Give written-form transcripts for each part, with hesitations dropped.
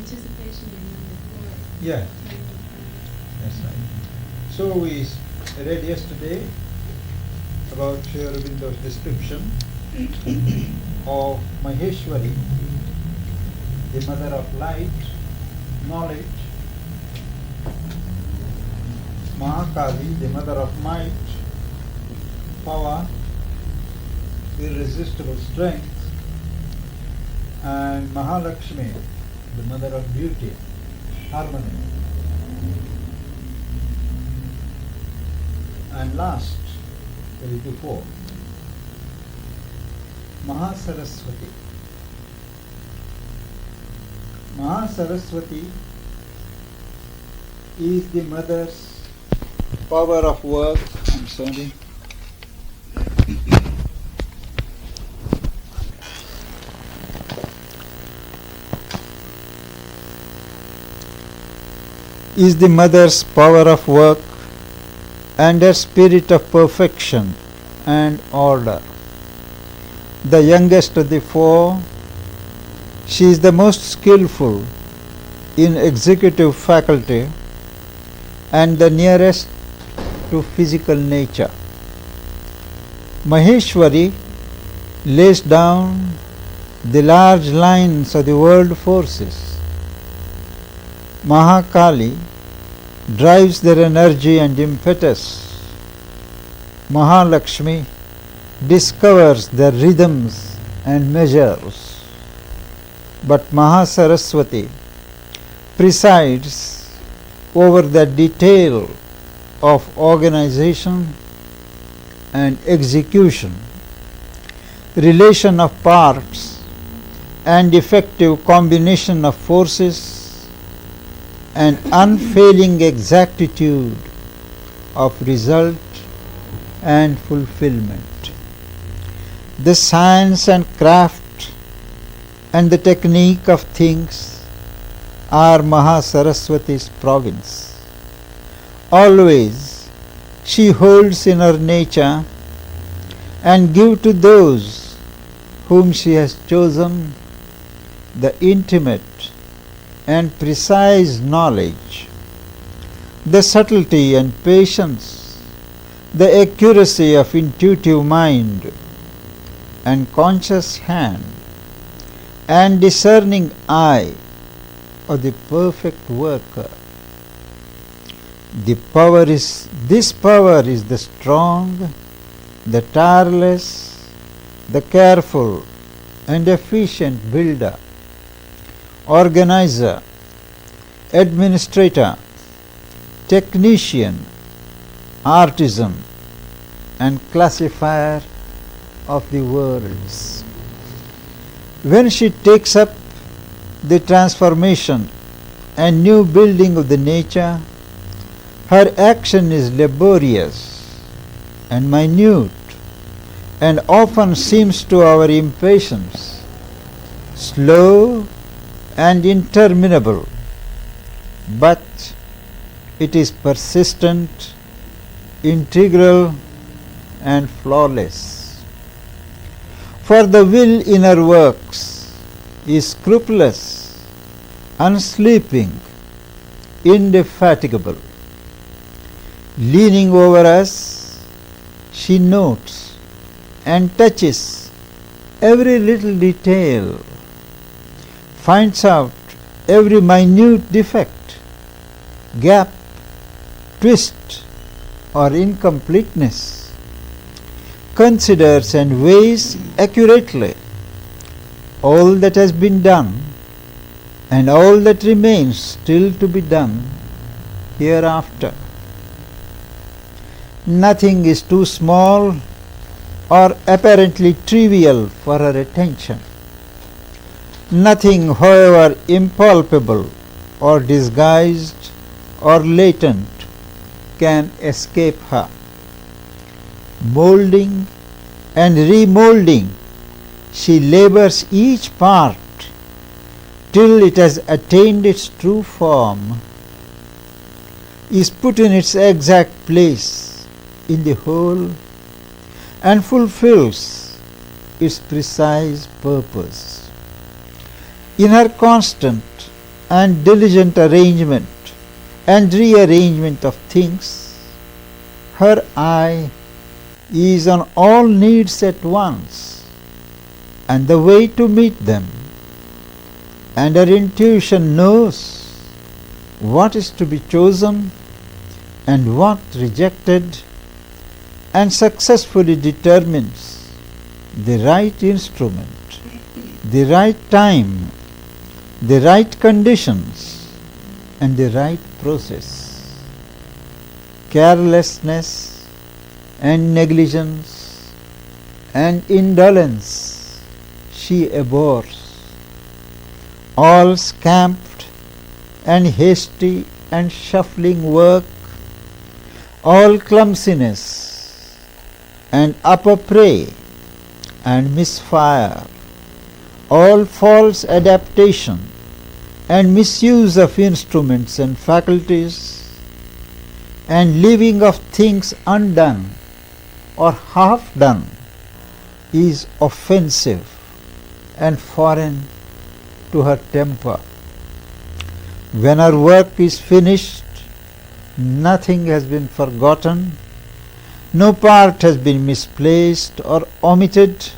participation in number 4. Yeah, that's right. So we read yesterday about Aurobindo's description of Maheshwari, the mother of light, knowledge, Mahakali, the mother of might, power, irresistible strength, and Mahalakshmi, the mother of beauty, harmony. And last, 34, Mahasaraswati. Mahasaraswati is the mother's power of work. I'm sorry. Is the mother's power of work and her spirit of perfection and order. The youngest of the four, she is the most skillful in executive faculty and the nearest to physical nature. Maheshwari lays down the large lines of the world forces. Mahakali drives their energy and impetus. Mahalakshmi discovers their rhythms and measures. But Mahasaraswati presides over the detail of organization and execution, relation of parts, and effective combination of forces, and unfailing exactitude of result and fulfillment. The science and craft and the technique of things are Mahasaraswati's province. Always she holds in her nature and gives to those whom she has chosen the intimate and precise knowledge, the subtlety and patience, the accuracy of intuitive mind and conscious hand and discerning eye of the perfect worker. This power is the strong, the tireless, the careful and efficient builder, organizer, administrator, technician, artisan, and classifier of the worlds. When she takes up the transformation and new building of the nature, her action is laborious and minute and often seems to our impatience slow and interminable, but it is persistent, integral, and flawless. For the will in her works is scrupulous, unsleeping, indefatigable. Leaning over us, she notes and touches every little detail, finds out every minute defect, gap, twist, or incompleteness, considers and weighs accurately all that has been done and all that remains still to be done hereafter. Nothing is too small or apparently trivial for her attention. Nothing, however impalpable or disguised or latent, can escape her. Molding and remolding, she labors each part till it has attained its true form, is put in its exact place in the whole, and fulfills its precise purpose. In her constant and diligent arrangement and rearrangement of things, her eye is on all needs at once and the way to meet them, and her intuition knows what is to be chosen and what rejected, and successfully determines the right instrument, the right time, the right conditions, and the right process. Carelessness and negligence and indolence she abhors. All scamped and hasty and shuffling work, all clumsiness and upper prey and misfire, all false adaptation and misuse of instruments and faculties, and leaving of things undone or half done is offensive and foreign to her temper. When her work is finished, nothing has been forgotten, no part has been misplaced or omitted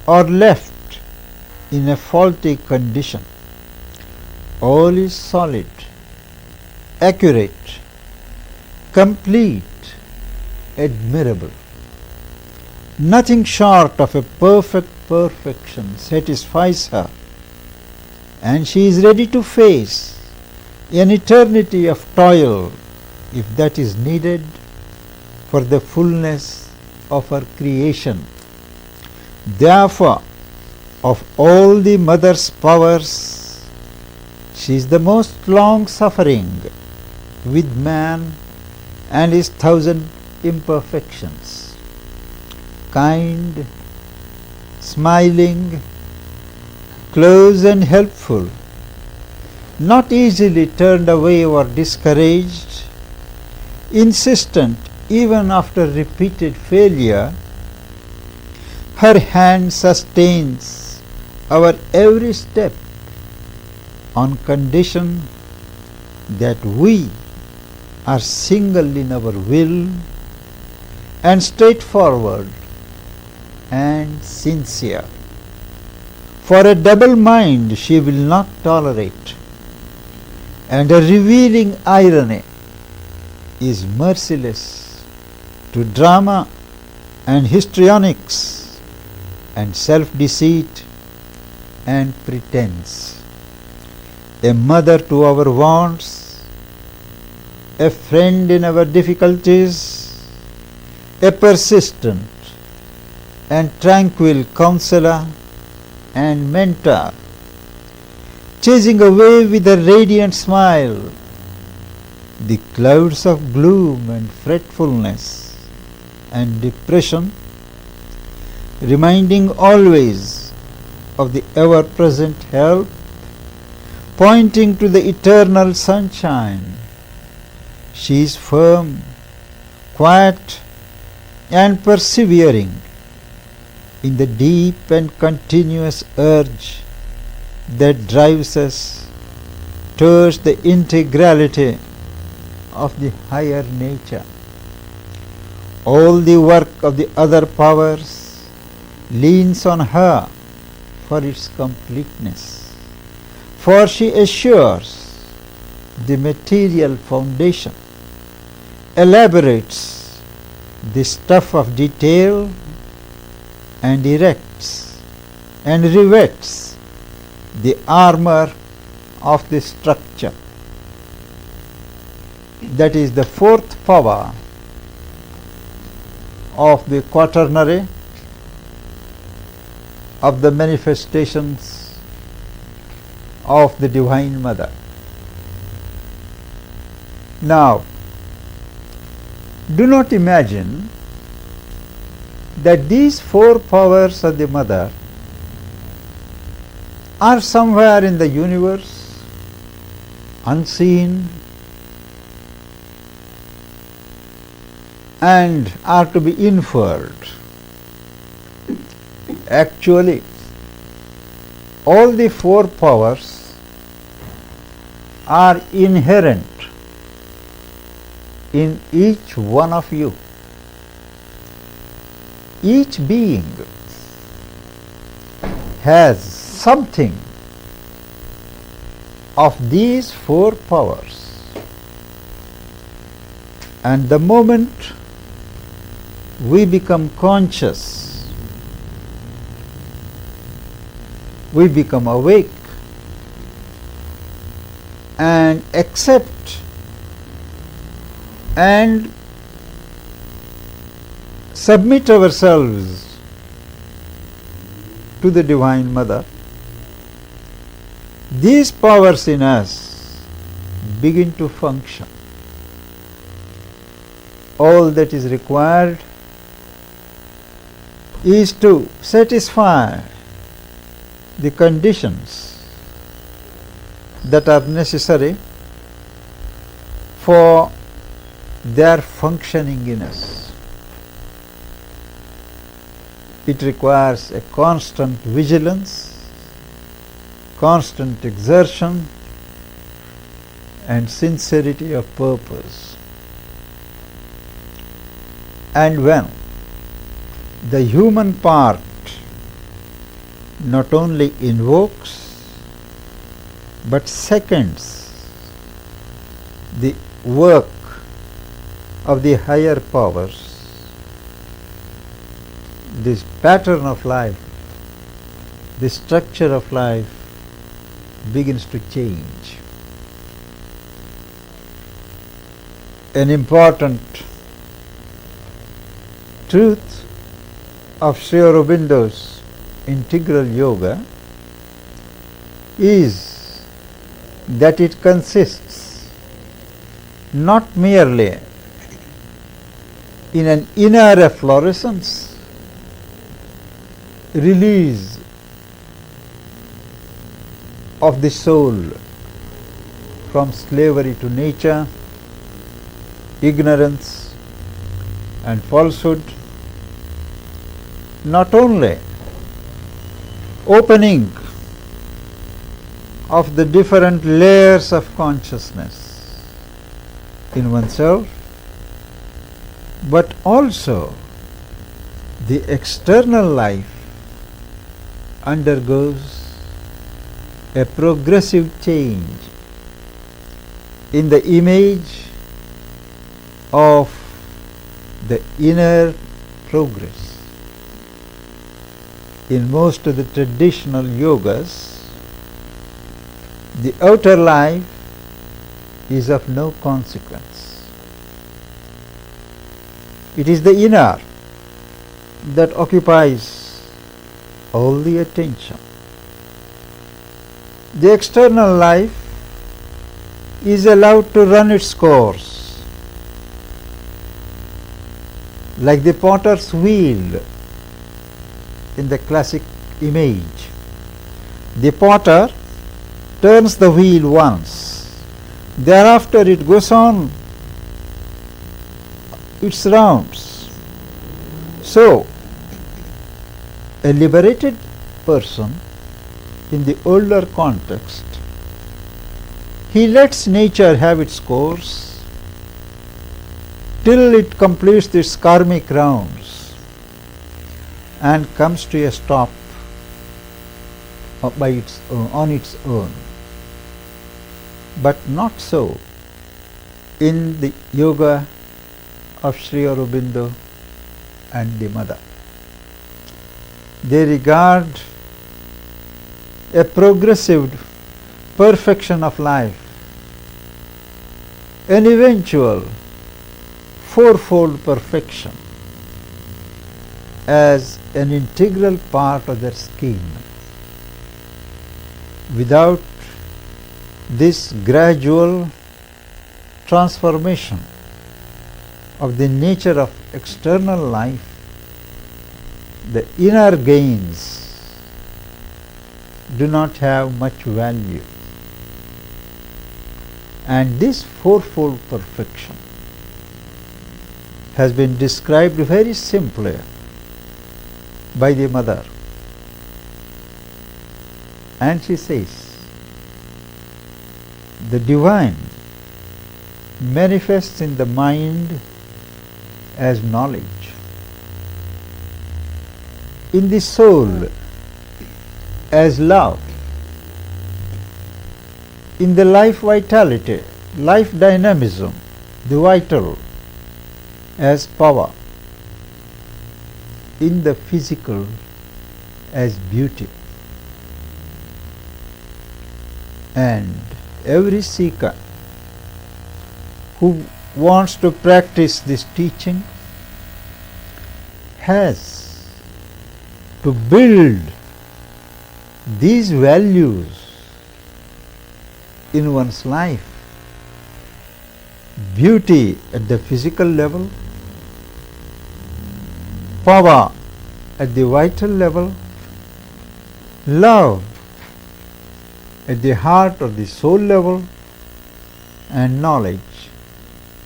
or left in a faulty condition. All is solid, accurate, complete, admirable. Nothing short of a perfect perfection satisfies her, and she is ready to face an eternity of toil if that is needed for the fullness of her creation. Therefore, of all the mother's powers, she is the most long-suffering with man and his thousand imperfections. Kind, smiling, close and helpful, not easily turned away or discouraged, insistent even after repeated failure, her hand sustains our every step on condition that we are single in our will and straightforward and sincere. For a double mind she will not tolerate, and a revealing irony is merciless to drama and histrionics and self-deceit and pretense. A mother to our wants, a friend in our difficulties, a persistent and tranquil counselor and mentor, chasing away with a radiant smile the clouds of gloom and fretfulness and depression, reminding always of the ever-present help, pointing to the eternal sunshine. She is firm, quiet, and persevering in the deep and continuous urge that drives us towards the integrality of the higher nature. All the work of the other powers leans on her for its completeness, for she assures the material foundation, elaborates the stuff of detail, and erects and rivets the armor of the structure. That is the fourth power of the quaternary of the manifestations of the Divine Mother. Now, do not imagine that these four powers of the Mother are somewhere in the universe, unseen, and are to be inferred. Actually, all the four powers are inherent in each one of you. Each being has something of these four powers, and the moment we become conscious, we become awake and accept and submit ourselves to the Divine Mother, these powers in us begin to function. All that is required is to satisfy the conditions that are necessary for their functioning in us. It requires a constant vigilance, constant exertion, and sincerity of purpose. And when the human part not only invokes but seconds the work of the higher powers, this pattern of life, the structure of life begins to change. An important truth of Sri Aurobindo's integral yoga is that it consists not merely in an inner efflorescence, release of the soul from slavery to nature, ignorance and falsehood, not only opening of the different layers of consciousness in oneself, but also the external life undergoes a progressive change in the image of the inner progress. In most of the traditional yogas, the outer life is of no consequence. It is the inner that occupies all the attention. The external life is allowed to run its course, like the potter's wheel in the classic image. The potter turns the wheel once, thereafter it goes on its rounds. So, a liberated person in the older context, he lets nature have its course till it completes its karmic rounds and comes to a stop on its own. But not so in the yoga of Sri Aurobindo and the Mother. They regard a progressive perfection of life, an eventual fourfold perfection, as an integral part of their scheme. Without this gradual transformation of the nature of external life, the inner gains do not have much value. And this fourfold perfection has been described very simply by the Mother. And she says, the divine manifests in the mind as knowledge, in the soul as love, in the life vitality, life dynamism, the vital as power, in the physical as beauty. And every seeker who wants to practice this teaching has to build these values in one's life. Beauty at the physical level, power at the vital level, love at the heart or the soul level, and knowledge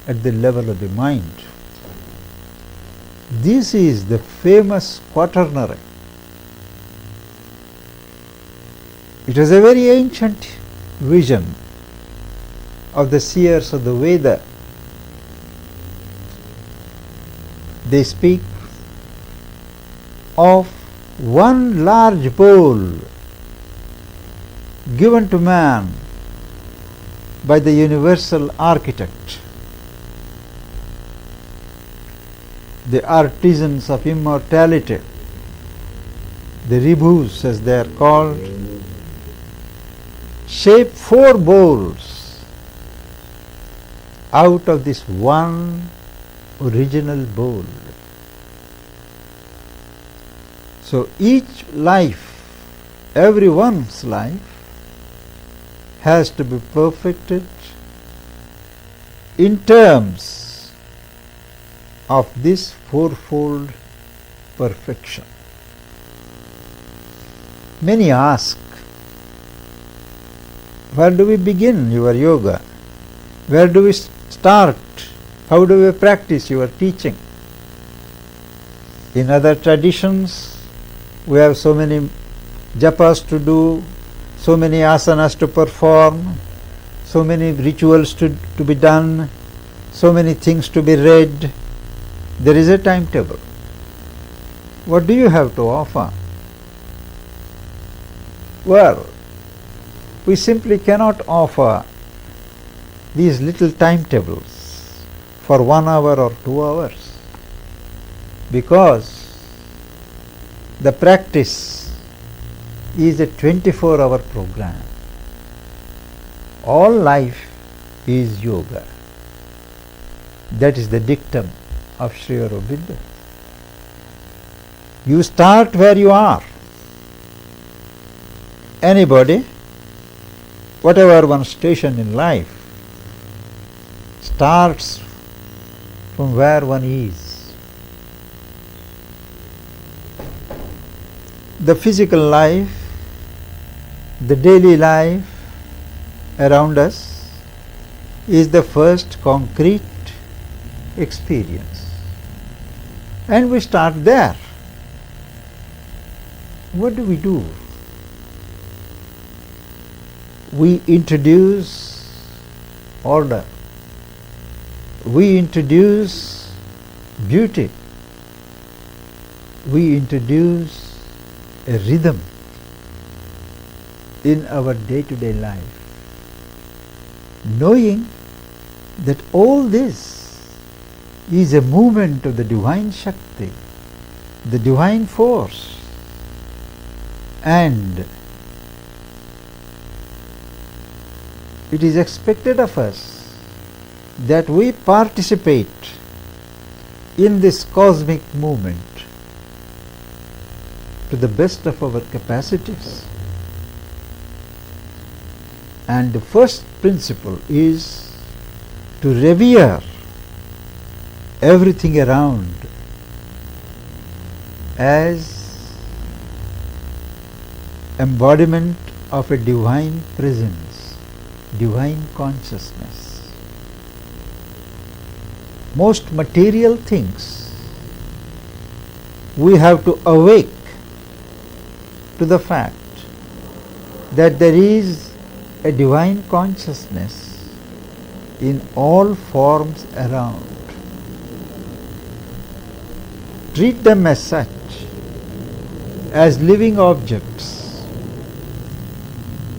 at the level of the mind. This is the famous quaternary. It is a very ancient vision of the seers of the Veda. They speak of one large bowl given to man by the universal architect, the artisans of immortality, the Ribhus as they are called, shape 4 bowls out of this one original bowl. So each life, everyone's life, has to be perfected in terms of this fourfold perfection. Many ask, where do we begin your yoga? Where do we start? How do we practice your teaching? In other traditions, we have so many japas to do, so many asanas to perform, so many rituals to be done, so many things to be read. There is a timetable. What do you have to offer? Well, we simply cannot offer these little timetables for 1 hour or 2 hours, because the practice is a 24-hour program. All life is yoga. That is the dictum of Sri Aurobindo. You start where you are. Anybody, whatever one's station in life, starts from where one is. The physical life, the daily life around us is the first concrete experience, and we start there. What do? We introduce order, we introduce beauty, we introduce a rhythm in our day-to-day life, knowing that all this is a movement of the divine Shakti, the divine force, and it is expected of us that we participate in this cosmic movement to the best of our capacities. And the first principle is to revere everything around as embodiment of a divine presence, divine consciousness. Most material things, we have to awake to the fact that there is a divine consciousness in all forms around. Treat them as such, as living objects,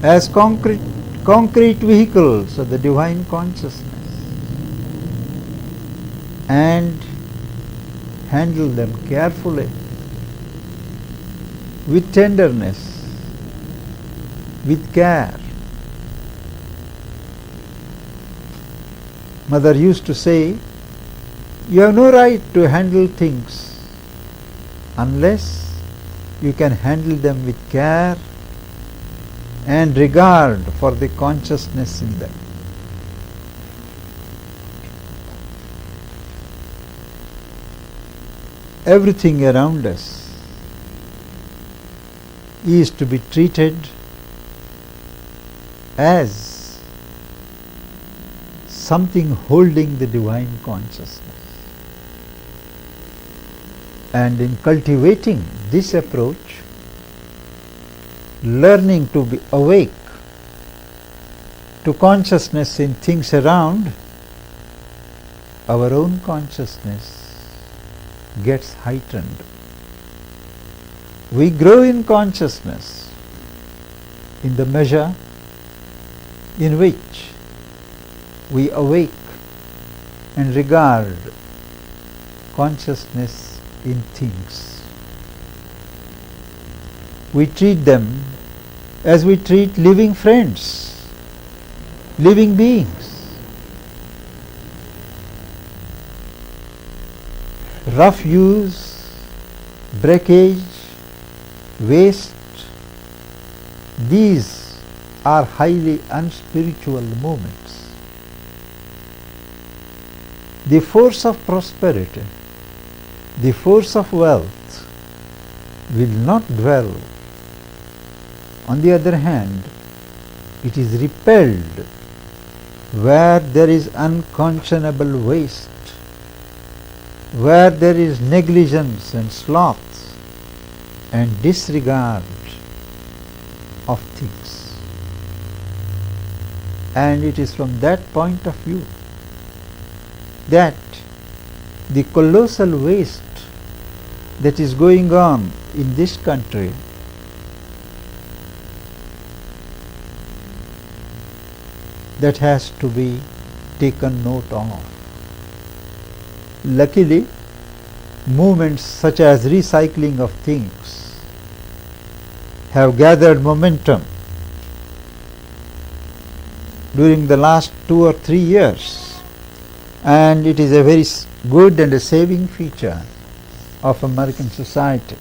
as concrete vehicles of the divine consciousness, and handle them carefully, with tenderness, with care. Mother used to say, you have no right to handle things unless you can handle them with care and regard for the consciousness in them. Everything around us is to be treated as something holding the divine consciousness. And in cultivating this approach, learning to be awake to consciousness in things around, our own consciousness gets heightened. We grow in consciousness in the measure in which we awake and regard consciousness in things. We treat them as we treat living friends, living beings. Rough use, breakage, waste, these are highly unspiritual movements. The force of prosperity, the force of wealth will not dwell. On the other hand, it is repelled where there is unconscionable waste, where there is negligence and sloth and disregard of things. And it is from that point of view that the colossal waste that is going on in this country that has to be taken note of. Luckily, movements such as recycling of things have gathered momentum during the last 2 or 3 years, and it is a very good and a saving feature of American society.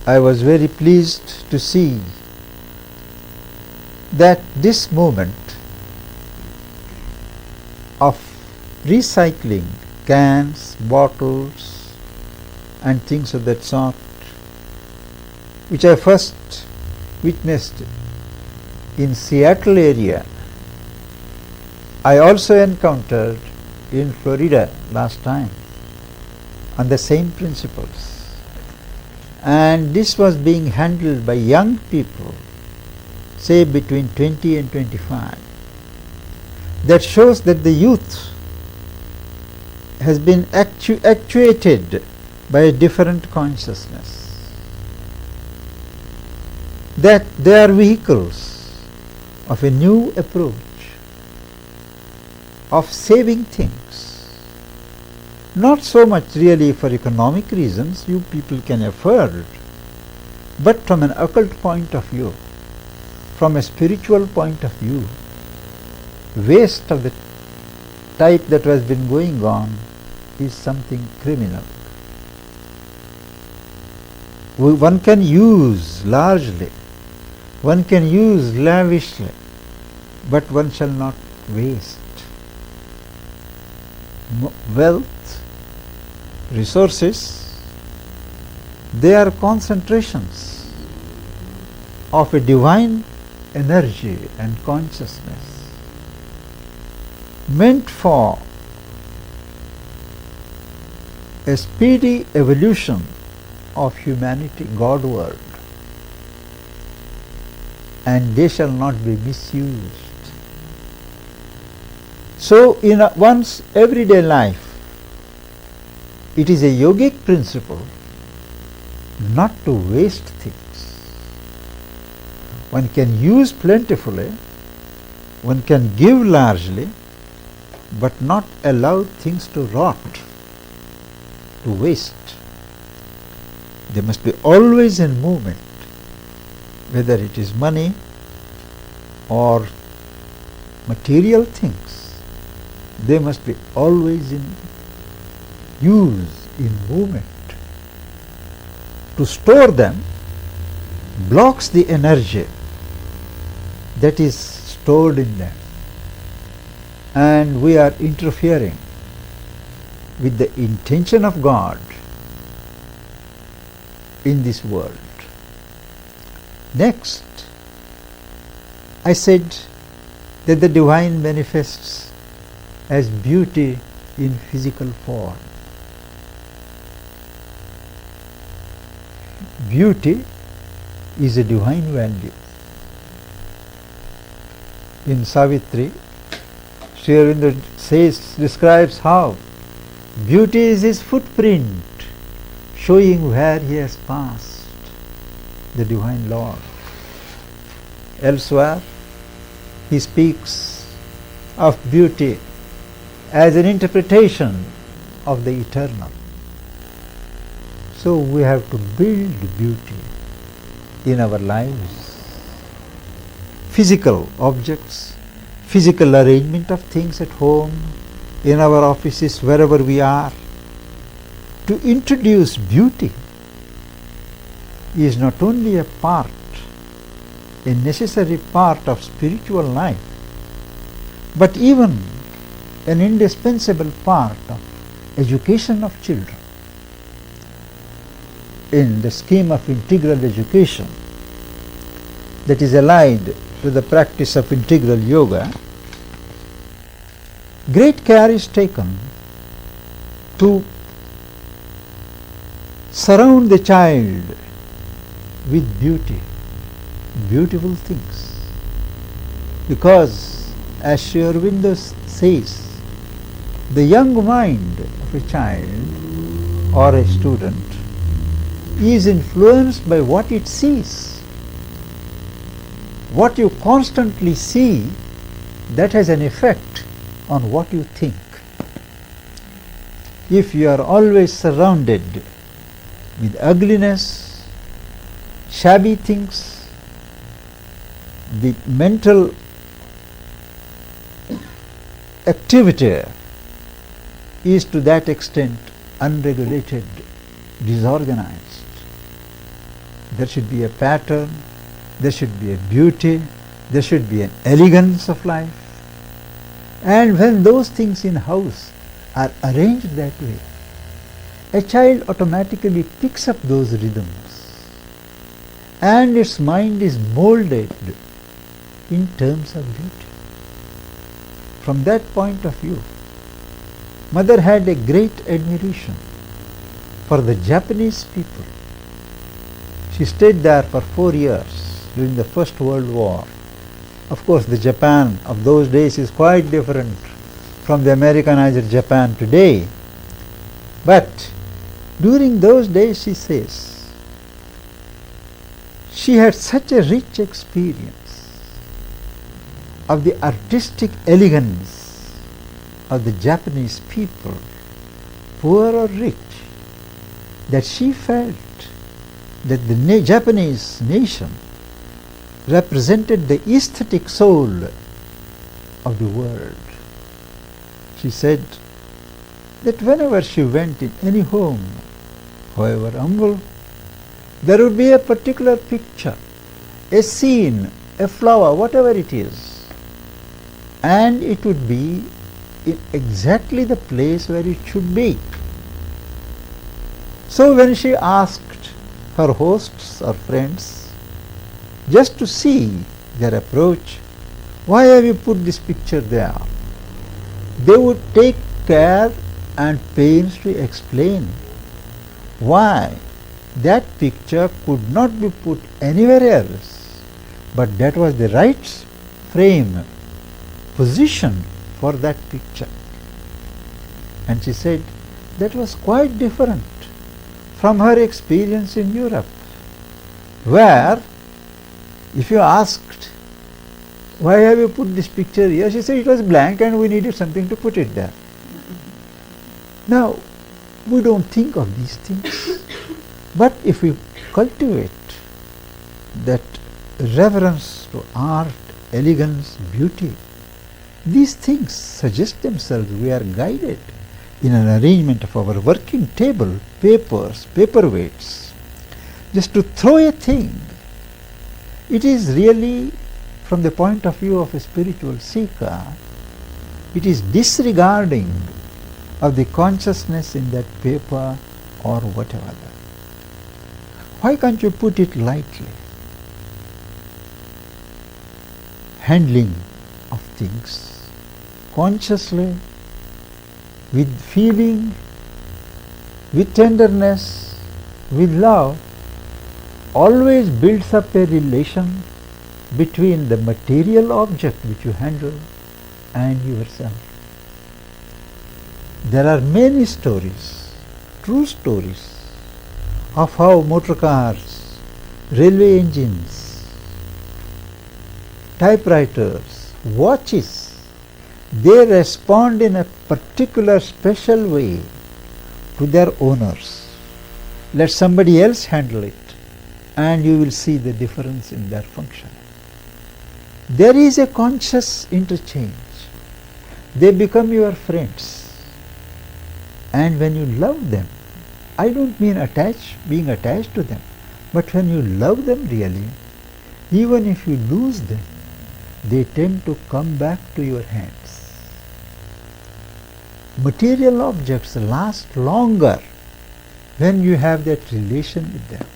I was very pleased to see that this movement of recycling cans, bottles and things of that sort, which I first witnessed in Seattle area, I also encountered in Florida last time on the same principles. And this was being handled by young people, say between 20 and 25. That shows that the youth has been actuated by a different consciousness, that they are vehicles of a new approach of saving things, not so much really for economic reasons, you people can afford, but from an occult point of view, from a spiritual point of view, waste of the type that has been going on is something criminal. One can use largely, one can use lavishly, but one shall not waste. Wealth, resources, they are concentrations of a divine energy and consciousness meant for a speedy evolution of humanity Godward. and they shall not be misused. So in one's everyday life, it is a yogic principle not to waste things. One can use plentifully, one can give largely, but not allow things to rot, to waste. They must be always in movement, whether it is money or material things. They must be always in use, in movement. To store them blocks the energy that is stored in them, and we are interfering with the intention of God in this world. Next, I said that the divine manifests as beauty in physical form. Beauty is a divine value. In Savitri, Sri Aurobindo describes how beauty is his footprint, showing where he has passed, the divine Lord. Elsewhere, he speaks of beauty as an interpretation of the eternal. So we have to build beauty in our lives. Physical objects, physical arrangement of things at home, in our offices, wherever we are. To introduce beauty is not only a part, a necessary part of spiritual life, but even an indispensable part of education of children. In the scheme of integral education that is allied to the practice of integral yoga, great care is taken to surround the child with beauty, beautiful things. Because, as Sri Aurobindo says, the young mind of a child or a student is influenced by what it sees. What you constantly see, that has an effect on what you think. If you are always surrounded with ugliness, shabby things, the mental activity is to that extent unregulated, disorganized. There should be a pattern, there should be a beauty, there should be an elegance of life. And when those things in house are arranged that way, a child automatically picks up those rhythms and its mind is molded in terms of beauty. From that point of view, Mother had a great admiration for the Japanese people. She stayed there for 4 years during the First World War. Of course, the Japan of those days is quite different from the Americanized Japan today. But during those days, she says, she had such a rich experience of the artistic elegance of the Japanese people, poor or rich, that she felt that the Japanese nation represented the aesthetic soul of the world. She said that whenever she went in any home, however humble, there would be a particular picture, a scene, a flower, whatever it is, and it would be in exactly the place where it should be. So when she asked her hosts or friends just to see their approach, why have you put this picture there? They would take care and pains to explain why that picture could not be put anywhere else but that was the right frame, position for that picture. And she said that was quite different from her experience in Europe, where if you asked, why have you put this picture here? She said it was blank and we needed something to put it there. Now, we don't think of these things, but if we cultivate that reverence to art, elegance, beauty, these things suggest themselves. We are guided in an arrangement of our working table, papers, paperweights. Just to throw a thing, it is really, from the point of view of a spiritual seeker, it is disregarding of the consciousness in that paper or whatever. Why can't you put it lightly? Handling of things consciously, with feeling, with tenderness, with love, always builds up a relation between the material object which you handle and yourself. There are many stories, true stories, of how motor cars, railway engines, typewriters, watches, they respond in a particular special way to their owners. Let somebody else handle it and you will see the difference in their function. There is a conscious interchange. They become your friends. And when you love them, I don't mean being attached to them, but when you love them really, even if you lose them, they tend to come back to your hands. Material objects last longer when you have that relation with them.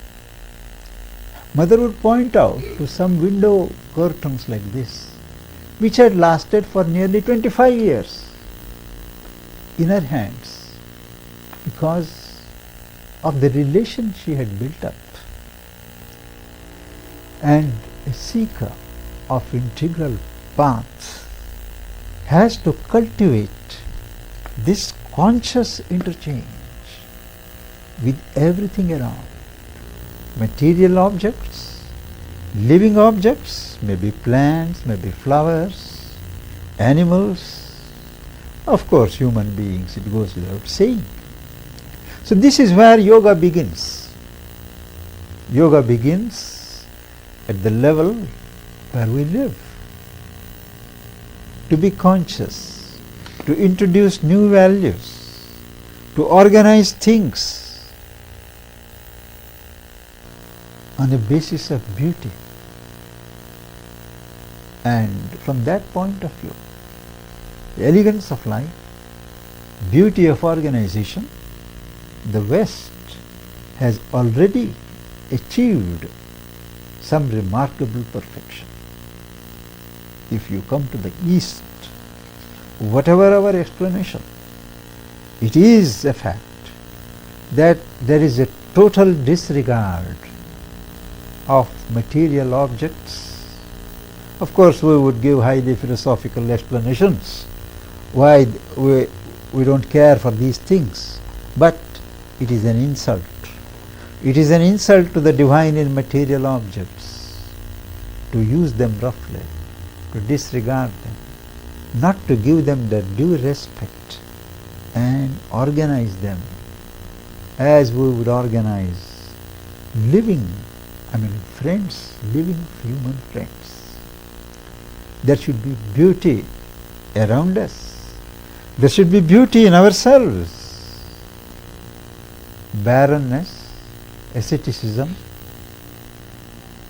Mother would point out to some window curtains like this, which had lasted for nearly 25 years in her hands, because of the relation she had built up. And a seeker of integral path has to cultivate this conscious interchange with everything around. Material objects, living objects, maybe plants, maybe flowers, animals, of course human beings, it goes without saying. So this is where yoga begins. Yoga begins at the level where we live. To be conscious, to introduce new values, to organize things on a basis of beauty. And from that point of view, the elegance of life, beauty of organization, the West has already achieved some remarkable perfection. If you come to the East, whatever our explanation, it is a fact that there is a total disregard of material objects. Of course, we would give highly philosophical explanations why we don't care for these things, but it is an insult. It is an insult to the divine in material objects to use them roughly, to disregard them, not to give them the due respect and organize them as we would organize living, friends, living human friends. There should be beauty around us. There should be beauty in ourselves. Barrenness, asceticism,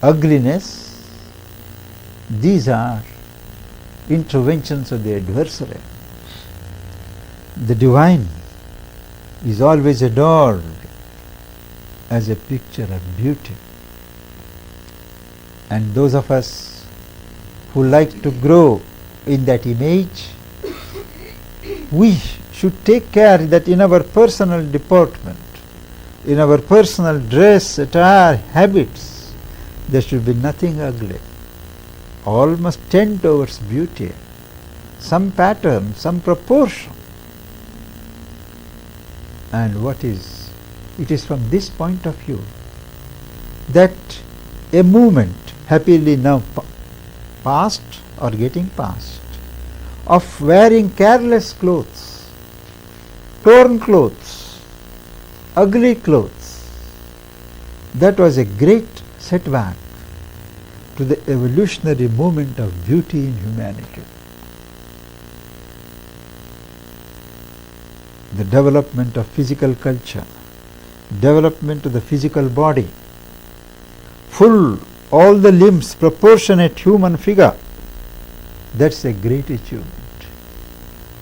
ugliness, these are interventions of the adversary. The divine is always adored as a picture of beauty. And those of us who like to grow in that image, we should take care that in our personal deportment, in our personal dress, attire, habits, there should be nothing ugly. all must tend towards beauty, some pattern, some proportion. And it is from this point of view that a movement, happily now past or getting past, of wearing careless clothes, torn clothes, ugly clothes, that was a great setback to the evolutionary movement of beauty in humanity. The development of physical culture, development of the physical body, full, all the limbs, proportionate human figure, that's a great achievement.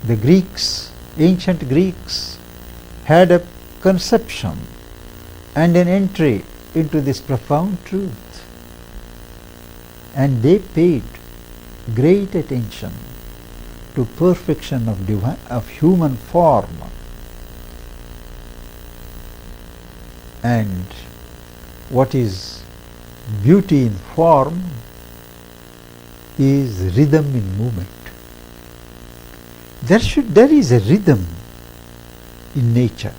The Greeks, ancient Greeks, had a conception and an entry into this profound truth, and they paid great attention to perfection of human form. And what is beauty in form is rhythm in movement. There is a rhythm in nature.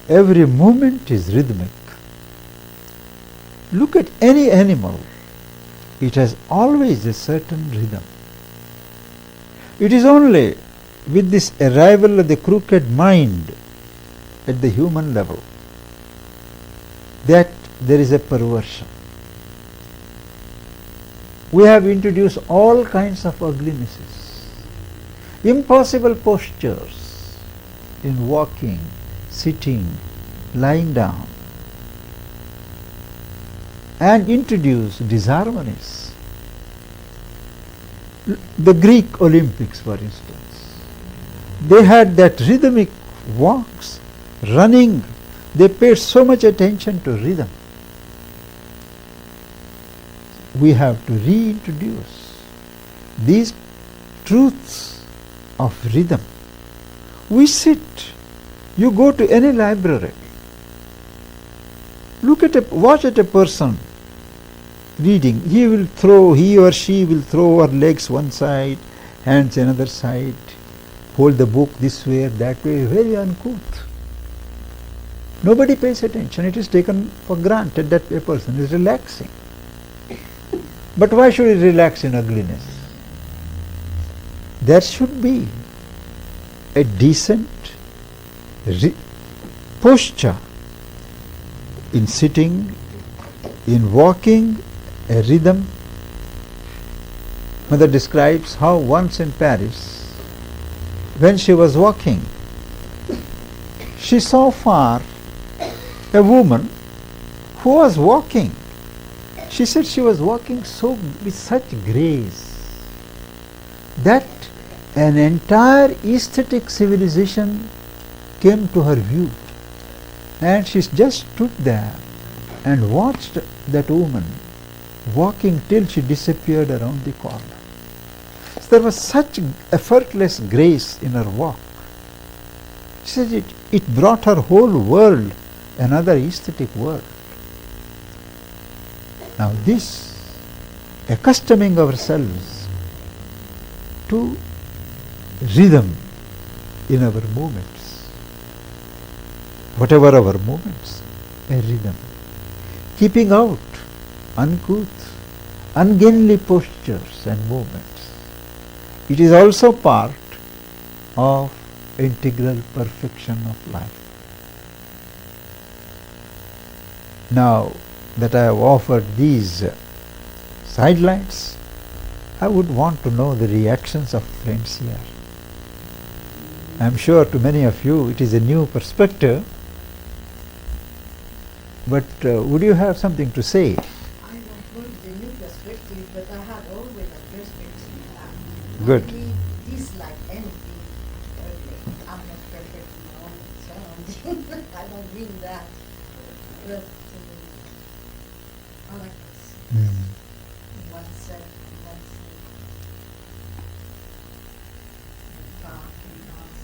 Every movement is rhythmic. Look at any animal. It has always a certain rhythm. It is only with this arrival of the crooked mind at the human level that there is a perversion. We have introduced all kinds of uglinesses, impossible postures in walking, sitting, lying down, and introduced disharmonies. The Greek Olympics, for instance, they had that rhythmic walks, running. They paid so much attention to rhythm. We have to reintroduce these truths of rhythm. We sit, you go to any library, watch at a person reading. He or she will throw her legs one side, hands another side, hold the book this way or that way, very uncouth. Nobody pays attention. It is taken for granted that a person is relaxing. But why should he relax in ugliness? There should be a decent posture in sitting, in walking, a rhythm. Mother describes how once in Paris, when she was walking, she saw far a woman who was walking. She said she was walking with such grace that an entire aesthetic civilization came to her view, and she just stood there and watched that woman walking till she disappeared around the corner. So there was such effortless grace in her walk. She said it brought her whole world, another aesthetic world. Now this, accustoming ourselves to rhythm in our movements, whatever our movements, a rhythm, keeping out uncouth, ungainly postures and movements. It is also part of integral perfection of life. Now that I have offered these sidelights, I would want to know the reactions of friends here. I am sure to many of you it is a new perspective, but would you have something to say? I don't want the new perspective, but I have always a perspective. Good. I dislike anything ugly. I'm not perfect in all sound. I don't mean that. But I like this. Oneself, dark and nice.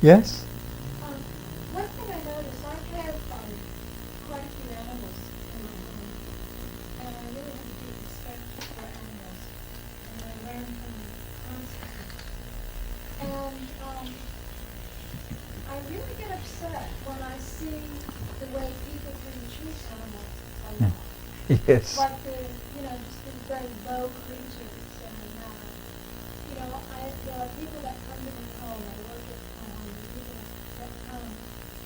Yes? One thing I noticed, I have quite a few animals in my home, and I really have a deep respect for animals, and I learn from them constantly. And I really get upset when I see the way people can treat animals a lot. Yes. Like just these very low creatures, and there are people that come to my home, I work at my home, there are people that come,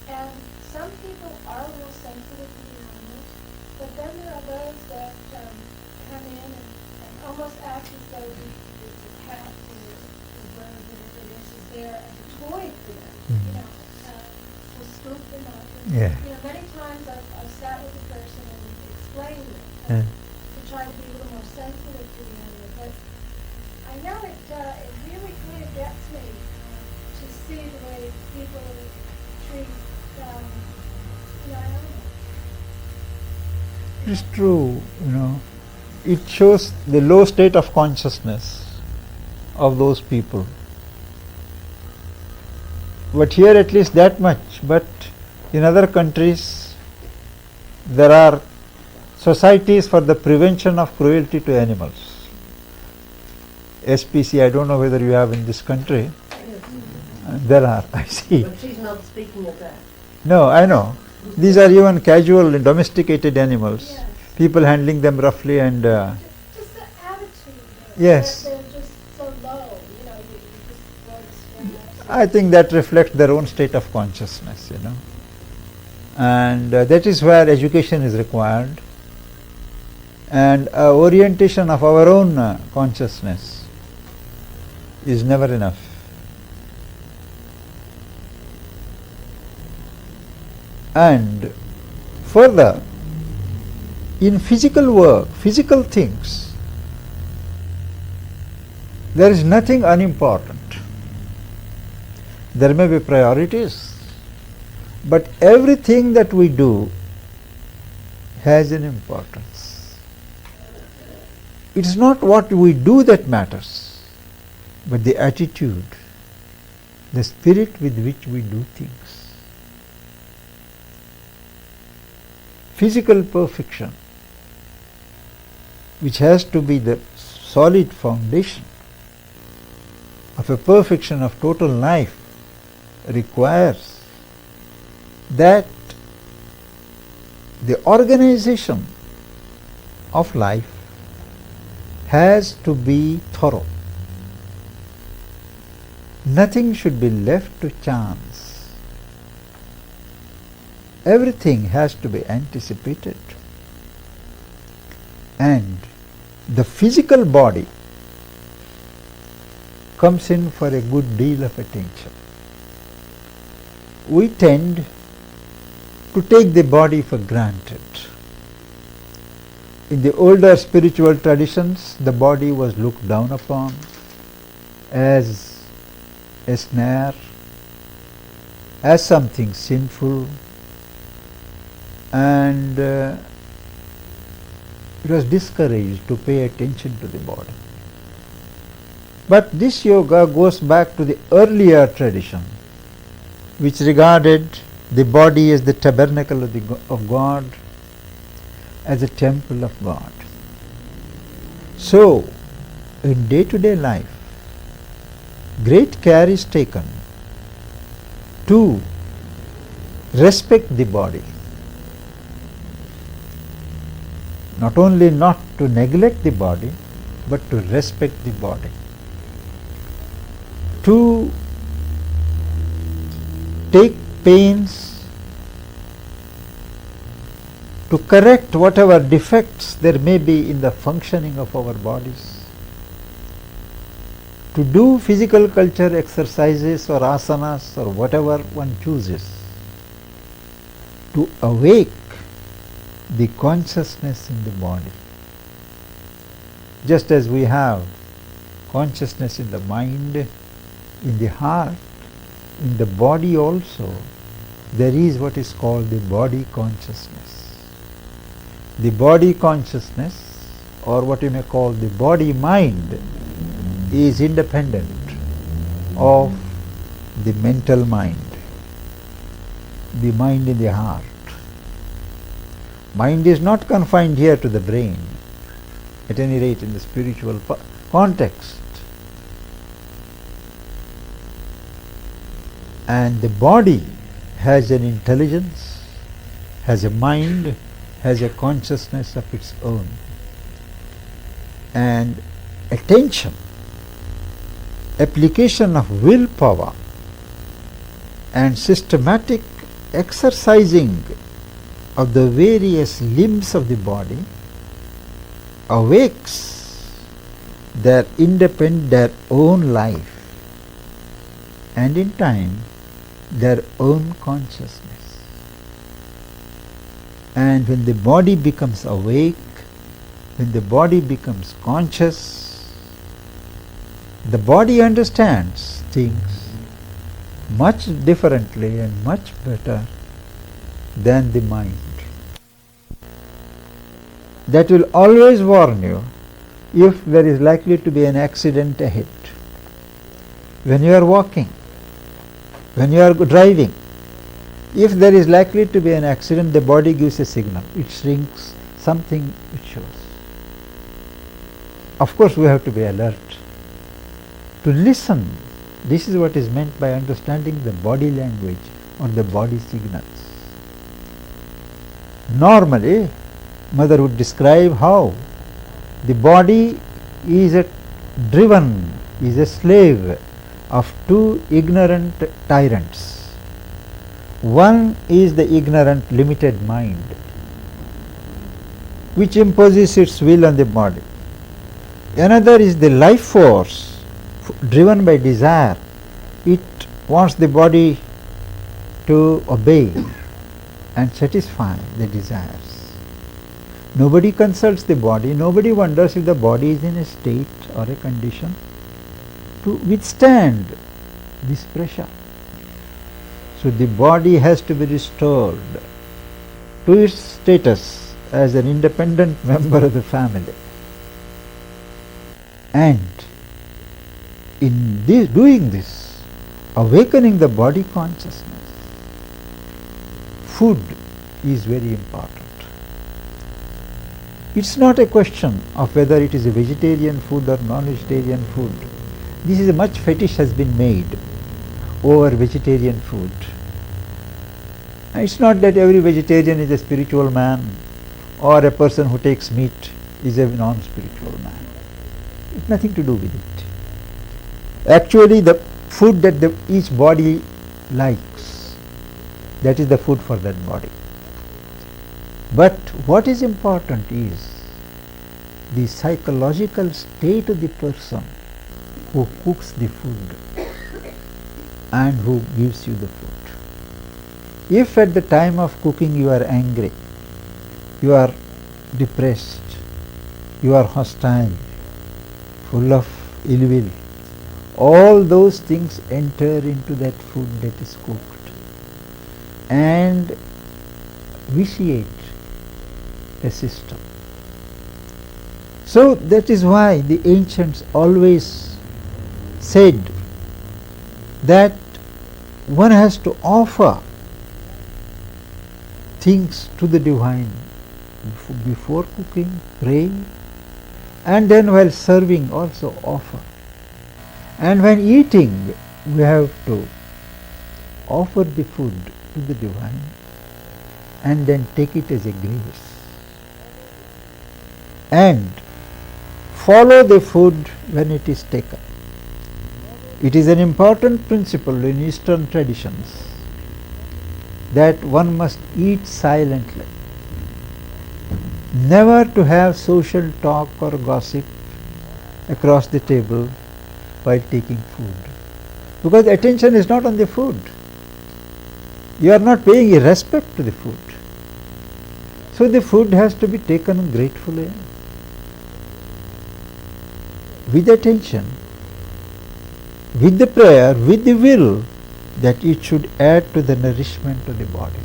and some people are real sensitive to the animals, but then there are those that come in and almost act as though the cat or the bird, whatever it is there as a toy for them, to spook them up. Yeah. Many times I've sat with a person and explained it, Yeah. to try to be a little more sensitive to the animal, but I know it really kind of gets me to see the way people treat animals. It's true, It shows the low state of consciousness of those people. But here at least that much. But in other countries, there are societies for the prevention of cruelty to animals. SPC, I don't know whether you have in this country. There are, I see. But she's not speaking of that. No, I know. These are even casual and domesticated animals. Yes. People handling them roughly and... Just the attitude. Yes. They're just so low, you just go to stress. I think that reflects their own state of consciousness, And that is where education is required. And orientation of our own consciousness is never enough. And further, in physical work, physical things, there is nothing unimportant. There may be priorities, but everything that we do has an importance. It is not what we do that matters, but the attitude, the spirit with which we do things. Physical perfection, which has to be the solid foundation of a perfection of total life, requires that the organization of life has to be thorough. Nothing should be left to chance. Everything has to be anticipated. And the physical body comes in for a good deal of attention. We tend to take the body for granted. In the older spiritual traditions, the body was looked down upon as a snare, as something sinful, and it was discouraged to pay attention to the body. But this yoga goes back to the earlier tradition, which regarded the body as the tabernacle of God, as a temple of God. So, in day-to-day life, great care is taken to respect the body. Not only not to neglect the body, but to respect the body. To take pains to correct whatever defects there may be in the functioning of our bodies. To do physical culture exercises or asanas or whatever one chooses. To awake the consciousness in the body. Just as we have consciousness in the mind, in the heart, in the body also, there is what is called the body consciousness. The body consciousness, or what you may call the body mind, is independent of the mental mind, the mind in the heart. Mind is not confined here to the brain, at any rate in the spiritual context. And the body has an intelligence, has a mind, has a consciousness of its own. And attention, application of willpower and systematic exercising of the various limbs of the body awakes their own life and in time their own consciousness. And when the body becomes awake, when the body becomes conscious, the body understands things much differently and much better than the mind. That will always warn you if there is likely to be an accident ahead. When you are walking, when you are driving, if there is likely to be an accident, the body gives a signal. It shrinks, something it shows. Of course, we have to be alert, to listen. This is what is meant by understanding the body language or the body signals. Normally, Mother would describe how the body is a slave of two ignorant tyrants. One is the ignorant limited mind, which imposes its will on the body. Another is the life force driven by desire. It wants the body to obey and satisfy the desires. Nobody consults the body, nobody wonders if the body is in a state or a condition to withstand this pressure. So the body has to be restored to its status as an independent member of the family. And in doing this, awakening the body consciousness, food is very important. It's not a question of whether it is a vegetarian food or non-vegetarian food. This is a much fetish has been made over vegetarian food. And it's not that every vegetarian is a spiritual man or a person who takes meat is a non-spiritual man. It's nothing to do with it. Actually, the food that each body likes, that is the food for that body. But what is important is the psychological state of the person who cooks the food and who gives you the food. If at the time of cooking you are angry, you are depressed, you are hostile, full of ill will, all those things enter into that food that is cooked and vitiate a system. So that is why the ancients always said that one has to offer things to the divine before cooking, pray, and then while serving also offer. And when eating, we have to offer the food to the divine and then take it as a grace. And follow the food when it is taken. It is an important principle in Eastern traditions that one must eat silently. Never to have social talk or gossip across the table while taking food. Because attention is not on the food. You are not paying respect to the food. So the food has to be taken gratefully, with attention, with the prayer, with the will that it should add to the nourishment of the body.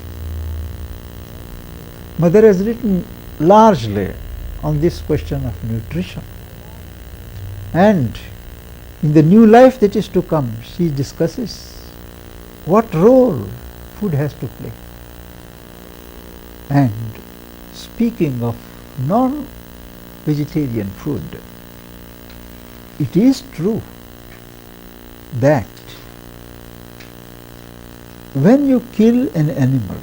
Mother has written largely on this question of nutrition. And in the new life that is to come, she discusses what role food has to play. And speaking of non-vegetarian food, it is true that when you kill an animal,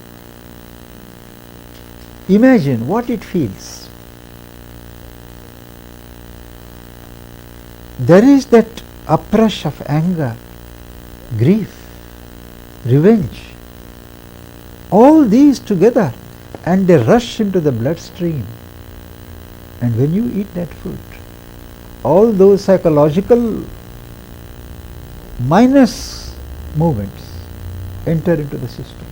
imagine what it feels. There is that uprush of anger, grief, revenge, all these together, and they rush into the bloodstream. And when you eat that food, all those psychological minus movements enter into the system.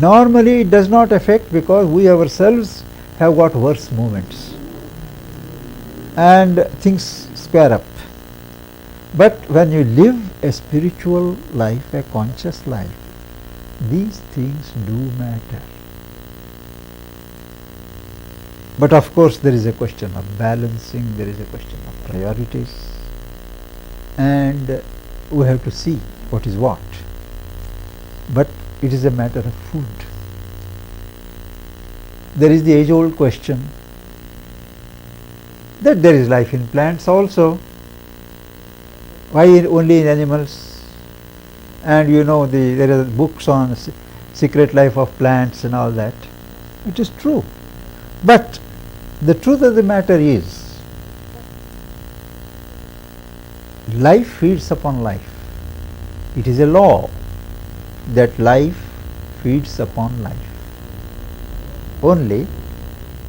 Normally it does not affect because we ourselves have got worse movements and things square up. But when you live a spiritual life, a conscious life, these things do matter. But of course there is a question of balancing, there is a question of priorities, and we have to see what is what. But it is a matter of food. There is the age-old question that there is life in plants also. Why only in animals? And you know, there are books on secret life of plants and all that. It is true. But the truth of the matter is, life feeds upon life. It is a law that life feeds upon life. Only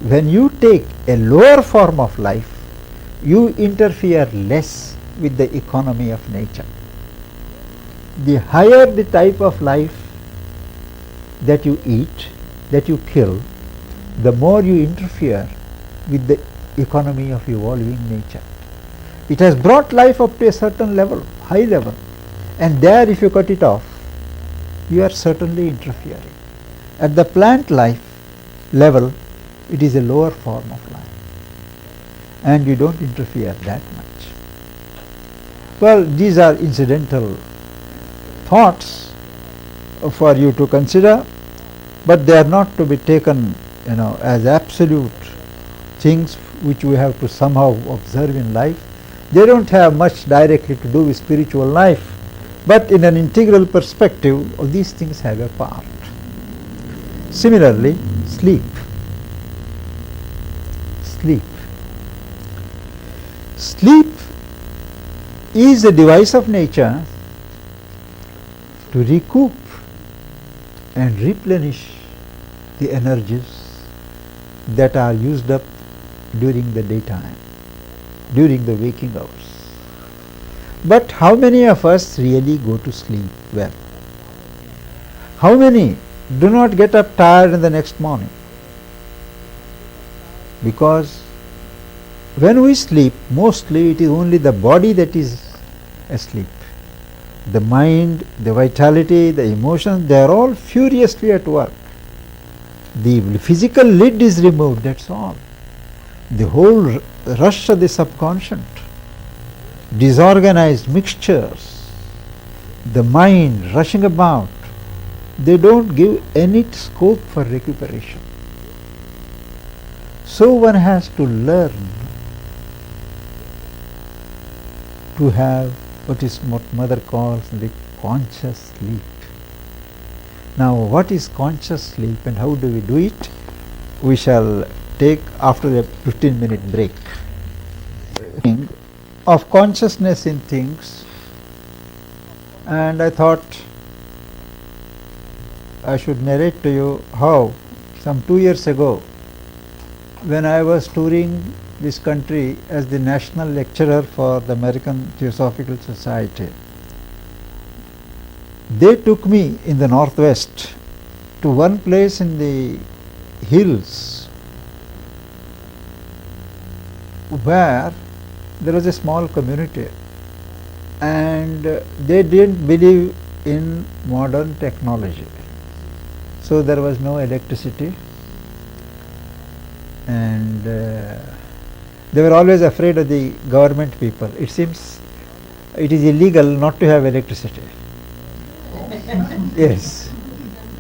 when you take a lower form of life, you interfere less with the economy of nature. The higher the type of life that you eat, that you kill, the more you interfere with the economy of evolving nature. It has brought life up to a certain level, high level, and there if you cut it off, you are certainly interfering. At the plant life level, it is a lower form of life, and you don't interfere that much. Well, these are incidental thoughts for you to consider, but they are not to be taken, as absolute things which we have to somehow observe in life. They don't have much directly to do with spiritual life, but in an integral perspective, all these things have a part. Similarly, sleep. Sleep is a device of nature to recoup and replenish the energies that are used up during the daytime, during the waking hours. But how many of us really go to sleep well? How many do not get up tired in the next morning? Because when we sleep, mostly it is only the body that is asleep. The mind, the vitality, the emotions, they are all furiously at work. The physical lid is removed, that's all. The whole rush of the subconscious, disorganized mixtures, the mind rushing about, they don't give any scope for recuperation. So one has to learn to have what mother calls the conscious sleep. Now, what is conscious sleep and how do we do it? We shall take after a 15-minute break. Of consciousness in things, and I thought I should narrate to you how some 2 years ago, when I was touring this country as the national lecturer for the American Theosophical Society, they took me in the northwest to one place in the hills where there was a small community and they didn't believe in modern technology. So there was no electricity, and they were always afraid of the government people. It seems it is illegal not to have electricity. Yes.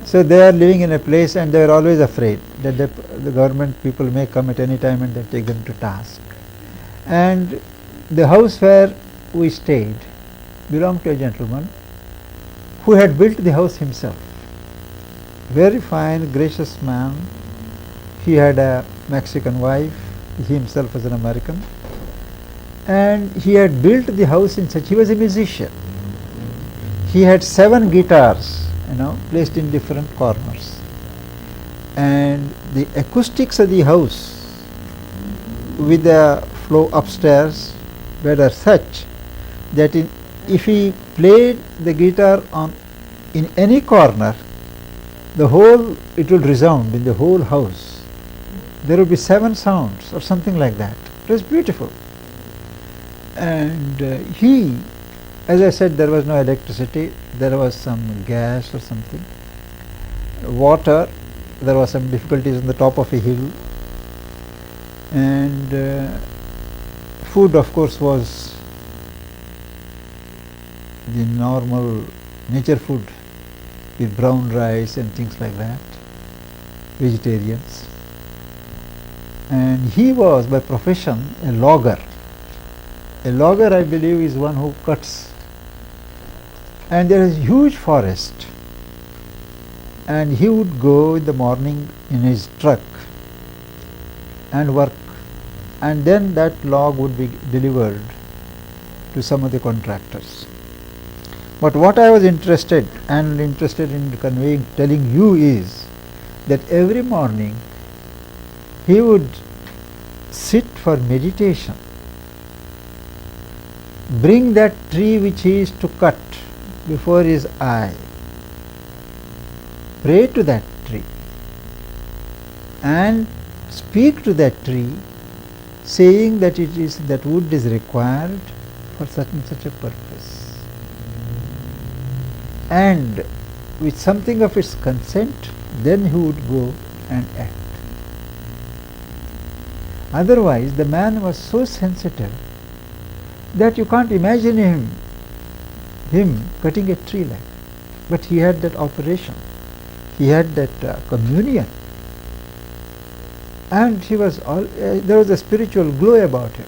So they are living in a place and they are always afraid that the government people may come at any time and they take them to task. And the house where we stayed belonged to a gentleman who had built the house himself. Very fine, gracious man. He had a Mexican wife. He himself was an American. And he had built the house in such, he was a musician. He had 7 guitars, placed in different corners. And the acoustics of the house with the floor upstairs were such that if he played the guitar in any corner, it will resound in the whole house. There will be 7 sounds or something like that. It was beautiful. And as I said, there was no electricity, there was some gas or something. Water, there was some difficulties on the top of a hill. And food, of course, was the normal nature food with brown rice and things like that, vegetarians. And he was by profession a logger. A logger, I believe, is one who cuts. And there is a huge forest. And he would go in the morning in his truck and work. And then that log would be delivered to some of the contractors. But what I was interested in telling you is that every morning he would sit for meditation, bring that tree which he is to cut before his eye, pray to that tree and speak to that tree, saying that that wood is required for such and such a purpose, and with something of its consent, then he would go and act. Otherwise, the man was so sensitive that you can't imagine him cutting a tree like. But he had that operation, he had that communion, and there was a spiritual glow about him.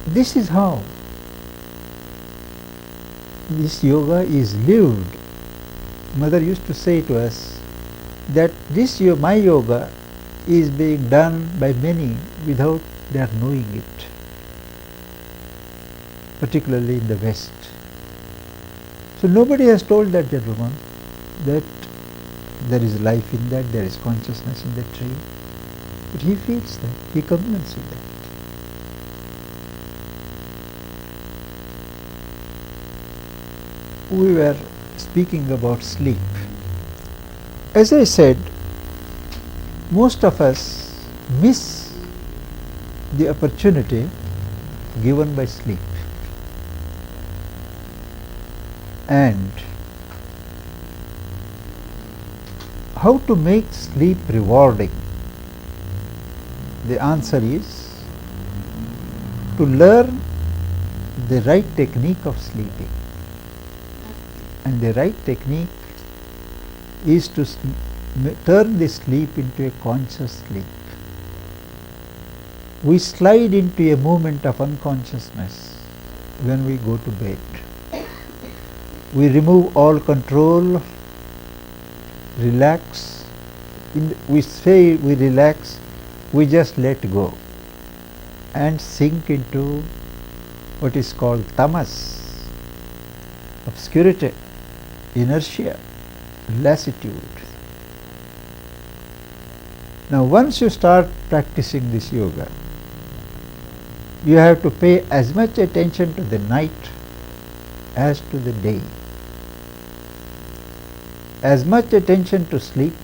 This is how this yoga is lived. Mother used to say to us that my yoga is being done by many without their knowing it, particularly in the West. So nobody has told that gentleman that there is life in that, there is consciousness in the tree, but he feels that, he communes with that. We were speaking about sleep. As I said, most of us miss the opportunity given by sleep. And how to make sleep rewarding? The answer is to learn the right technique of sleeping. And the right technique is to turn the sleep into a conscious sleep. We slide into a moment of unconsciousness when we go to bed. We remove all control, relax. We say we relax, we just let go and sink into what is called tamas, obscurity, inertia, lassitude. Now once you start practicing this yoga, you have to pay as much attention to the night as to the day, as much attention to sleep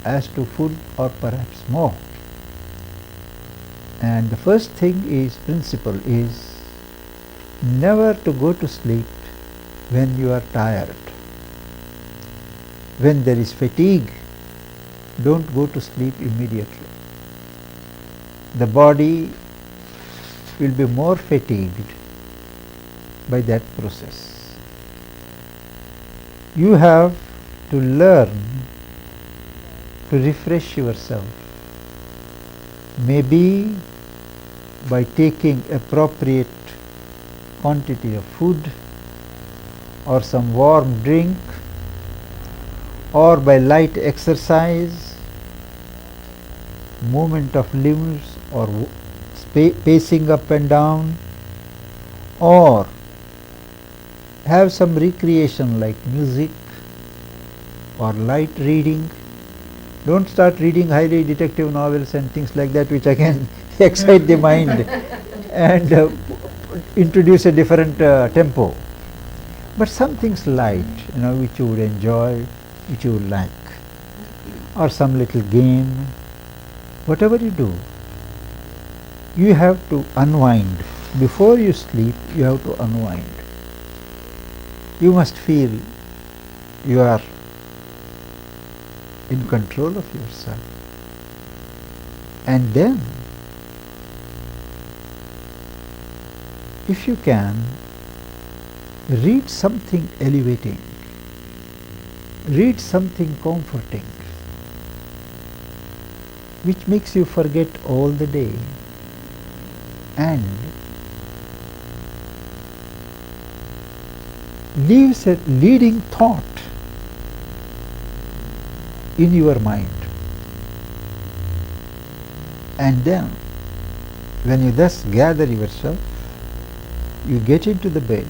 as to food, or perhaps more. And the first principle is never to go to sleep when you are tired. When there is fatigue, don't go to sleep immediately. The body will be more fatigued by that process. You have to learn to refresh yourself. Maybe by taking appropriate quantity of food or some warm drink, or by light exercise, movement of limbs, or pacing up and down, or have some recreation like music or light reading. Don't start reading highly detective novels and things like that, which again excite the mind and introduce a different tempo. But some things light, which you would enjoy, which you would like, or some little game. Whatever you do, you have to unwind. Before you sleep, you have to unwind. You must feel you are in control of yourself. And then, if you can, read something elevating, read something comforting, which makes you forget all the day and leaves a leading thought in your mind. And then, when you thus gather yourself, you get into the bed,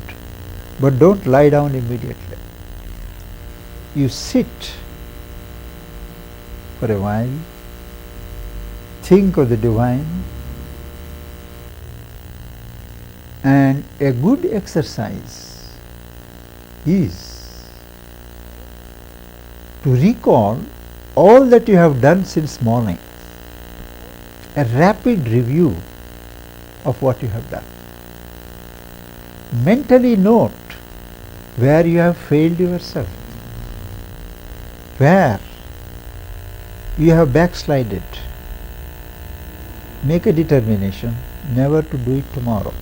but don't lie down immediately. You sit for a while, think of the divine, and a good exercise is to recall all that you have done since morning, a rapid review of what you have done. Mentally note where you have failed yourself, where you have backslided. Make a determination never to do it tomorrow.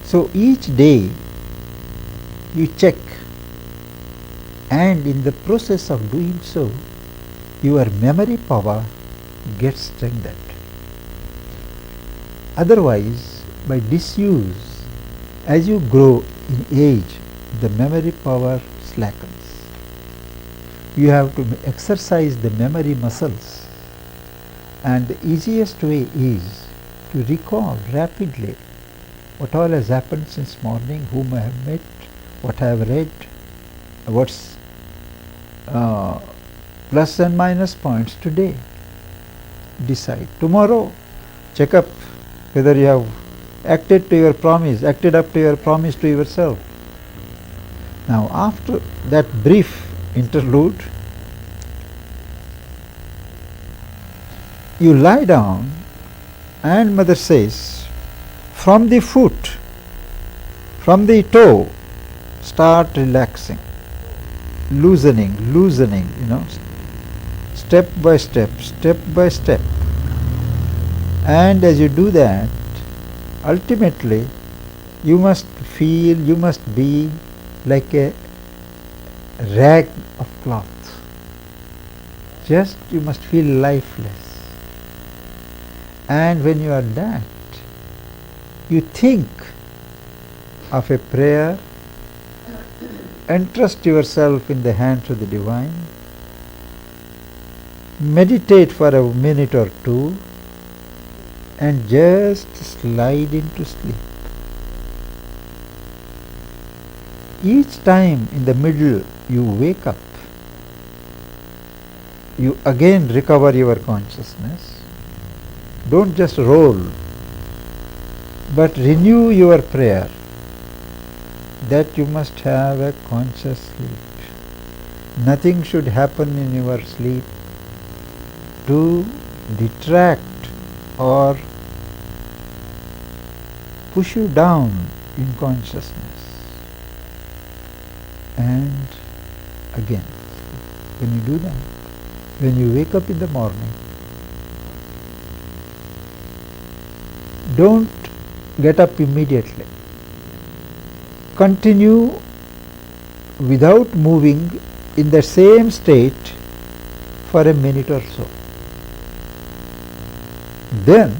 So each day you check, and in the process of doing so, your memory power gets strengthened. Otherwise, by disuse, as you grow in age, the memory power slackens. You have to exercise the memory muscles, and the easiest way is to recall rapidly what all has happened since morning, whom I have met, what I have read, what's plus and minus points today. Decide. Tomorrow, check up whether you have acted up to your promise to yourself. Now, after that brief interlude, you lie down, and Mother says, from the foot, from the toe, start relaxing, loosening, step by step. And as you do that, ultimately, you must be like a rag of cloth. Just you must feel lifeless. And when you are that, you think of a prayer, entrust yourself in the hands of the divine, meditate for a minute or two, and just slide into sleep. Each time in the middle you wake up, you again recover your consciousness. Don't just roll, but renew your prayer that you must have a conscious sleep. Nothing should happen in your sleep to detract or push you down in consciousness. And again, when you do that, when you wake up in the morning, don't get up immediately. Continue without moving in the same state for a minute or so. Then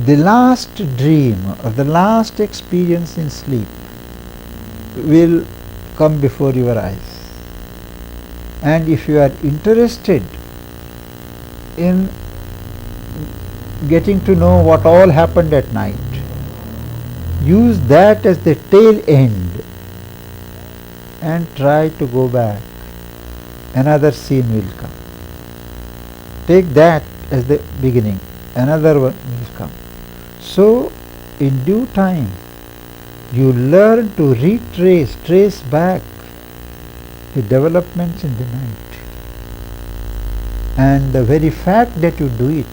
the last dream or the last experience in sleep will come before your eyes. And if you are interested in getting to know what all happened at night, use that as the tail end and try to go back. Another scene will come. Take that as the beginning. Another one will come. So, in due time, you learn to trace back the developments in the night. And the very fact that you do it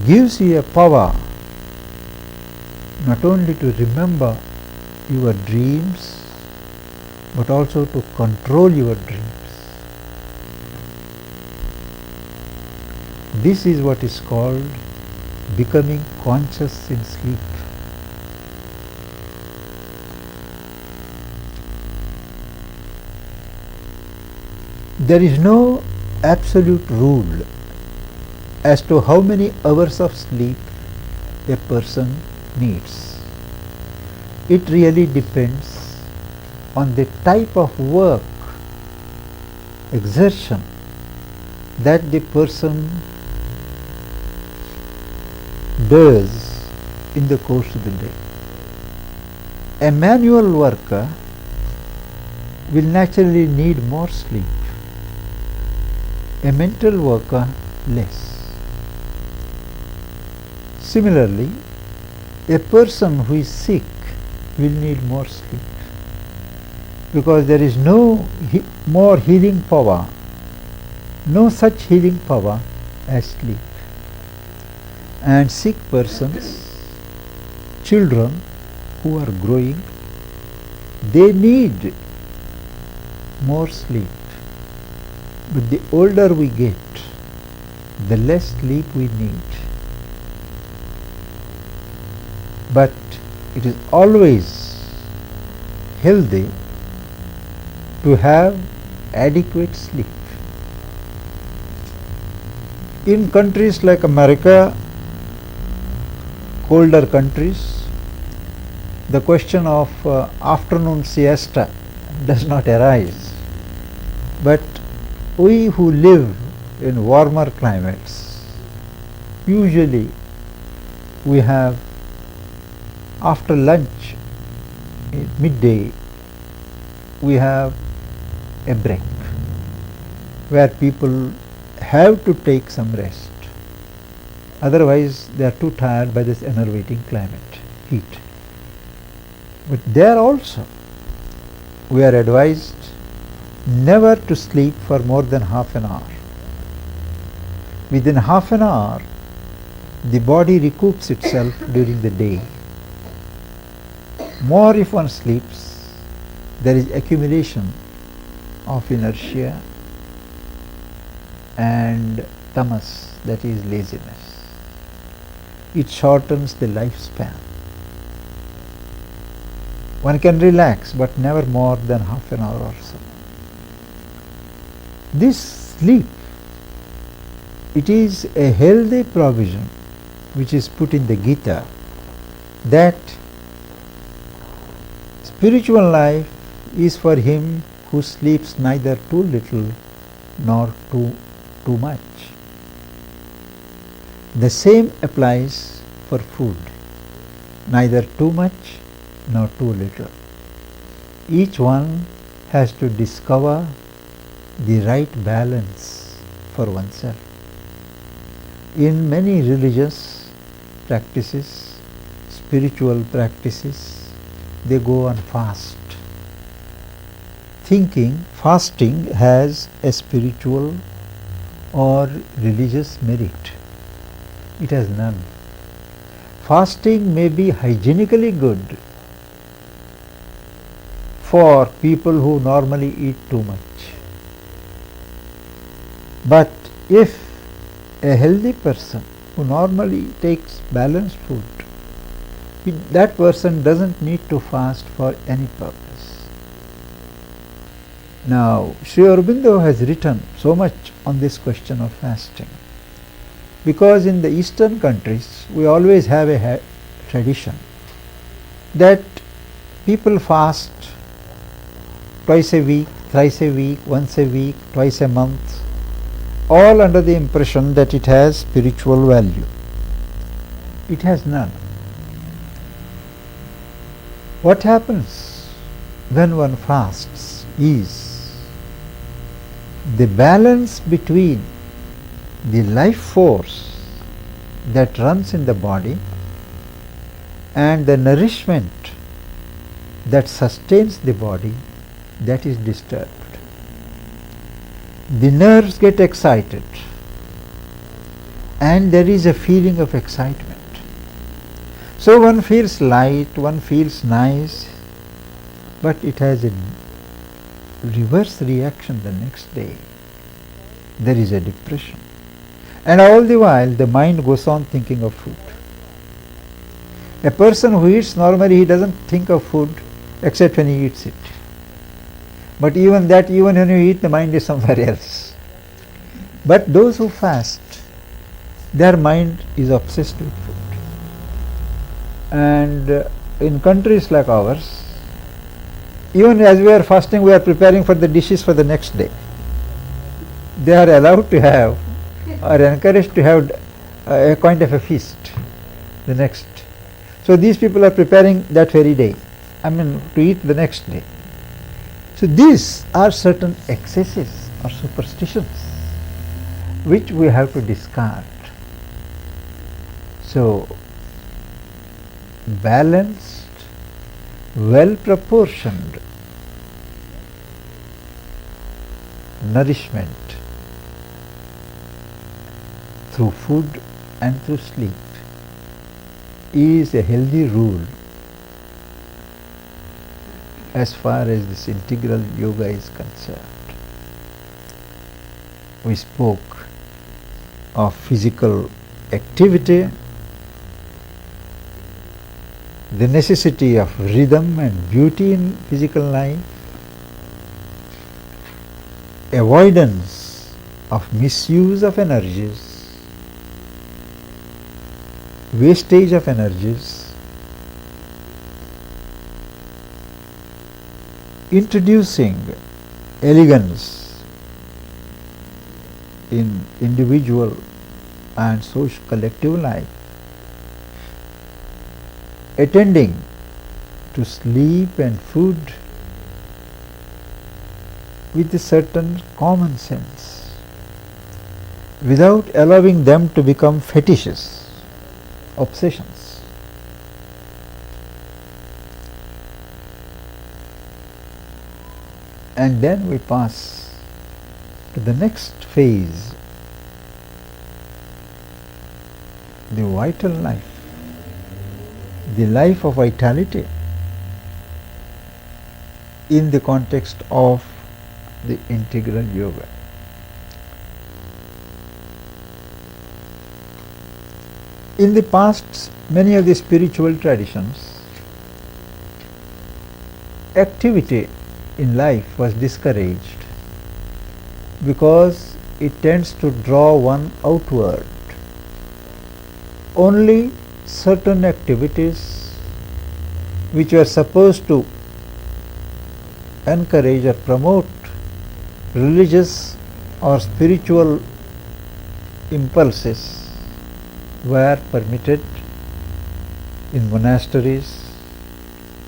gives you a power not only to remember your dreams, but also to control your dreams. This is what is called becoming conscious in sleep. There is no absolute rule as to how many hours of sleep a person needs. It really depends on the type of work, exertion that the person does in the course of the day. A manual worker will naturally need more sleep. A mental worker less. Similarly, a person who is sick will need more sleep, because there is no more healing power, no such healing power as sleep. And sick persons, children who are growing, they need more sleep. But the older we get, the less sleep we need. But it is always healthy to have adequate sleep. In countries like America, colder countries, the question of afternoon siesta does not arise. But we who live in warmer climates, usually we have after lunch, midday, we have a break where people have to take some rest. Otherwise, they are too tired by this enervating climate, heat. But there also, we are advised never to sleep for more than half an hour. Within half an hour, the body recoups itself during the day. More if one sleeps, there is accumulation of inertia and tamas, that is laziness. It shortens the lifespan. One can relax, but never more than half an hour or so. This sleep, it is a healthy provision which is put in the Gita, that spiritual life is for him who sleeps neither too little nor too much. The same applies for food, neither too much nor too little. Each one has to discover the right balance for oneself. In many religious practices, spiritual practices, they go on fast, thinking fasting has a spiritual or religious merit. It has none. Fasting may be hygienically good for people who normally eat too much. But if a healthy person who normally takes balanced food that person doesn't need to fast for any purpose. Now, Sri Aurobindo has written so much on this question of fasting, because in the Eastern countries we always have a tradition that people fast twice a week, thrice a week, once a week, twice a month, all under the impression that it has spiritual value. It has none. What happens when one fasts is the balance between the life force that runs in the body and the nourishment that sustains the body, that is disturbed. The nerves get excited and there is a feeling of excitement. So one feels light, one feels nice, but it has a reverse reaction the next day. There is a depression. And all the while the mind goes on thinking of food. A person who eats normally, he doesn't think of food except when he eats it. But even when you eat, the mind is somewhere else. But those who fast, their mind is obsessed with food. And in countries like ours, even as we are fasting, we are preparing for the dishes for the next day. They are allowed to have or encouraged to have a kind of a feast the next. So these people are preparing that very day, to eat the next day. So these are certain excesses or superstitions which we have to discard. So balanced, well proportioned nourishment through food and through sleep is a healthy rule as far as this integral yoga is concerned. We spoke of physical activity, the necessity of rhythm and beauty in physical life, avoidance of misuse of energies, wastage of energies, introducing elegance in individual and social collective life, attending to sleep and food with a certain common sense, without allowing them to become fetishes, obsessions. And then we pass to the next phase, the vital life, the life of vitality in the context of the integral yoga. In the past, many of the spiritual traditions, activity in life was discouraged because it tends to draw one outward. Only certain activities which were supposed to encourage or promote religious or spiritual impulses were permitted in monasteries,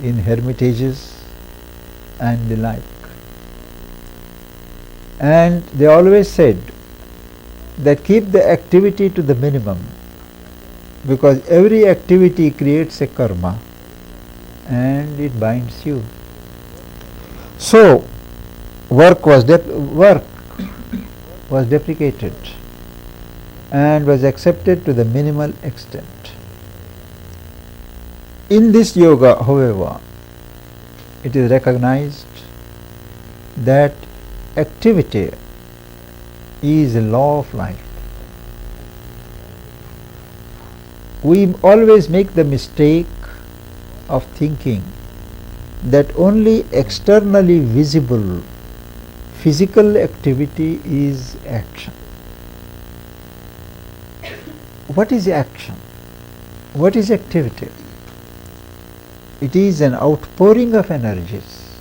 in hermitages and the like. And they always said that keep the activity to the minimum, because every activity creates a karma and it binds you. So work was deprecated and was accepted to the minimal extent. In this yoga, however, it is recognized that activity is a law of life. We always make the mistake of thinking that only externally visible physical activity is action. What is action? What is activity? It is an outpouring of energies.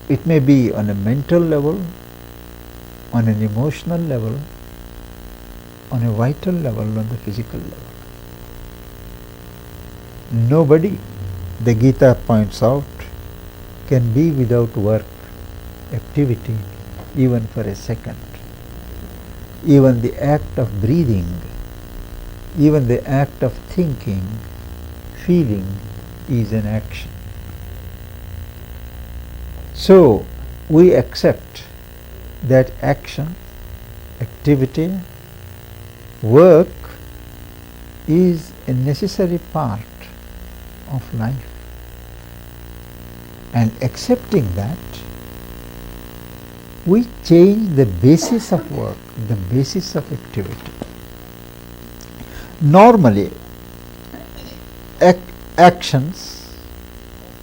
It may be on a mental level, on an emotional level, on a vital level, on the physical level. Nobody, the Gita points out, can be without work, activity, even for a second. Even the act of breathing, even the act of thinking, feeling is an action. So, we accept that action, activity, work is a necessary part of life. And accepting that, we change the basis of work, the basis of activity. Normally, actions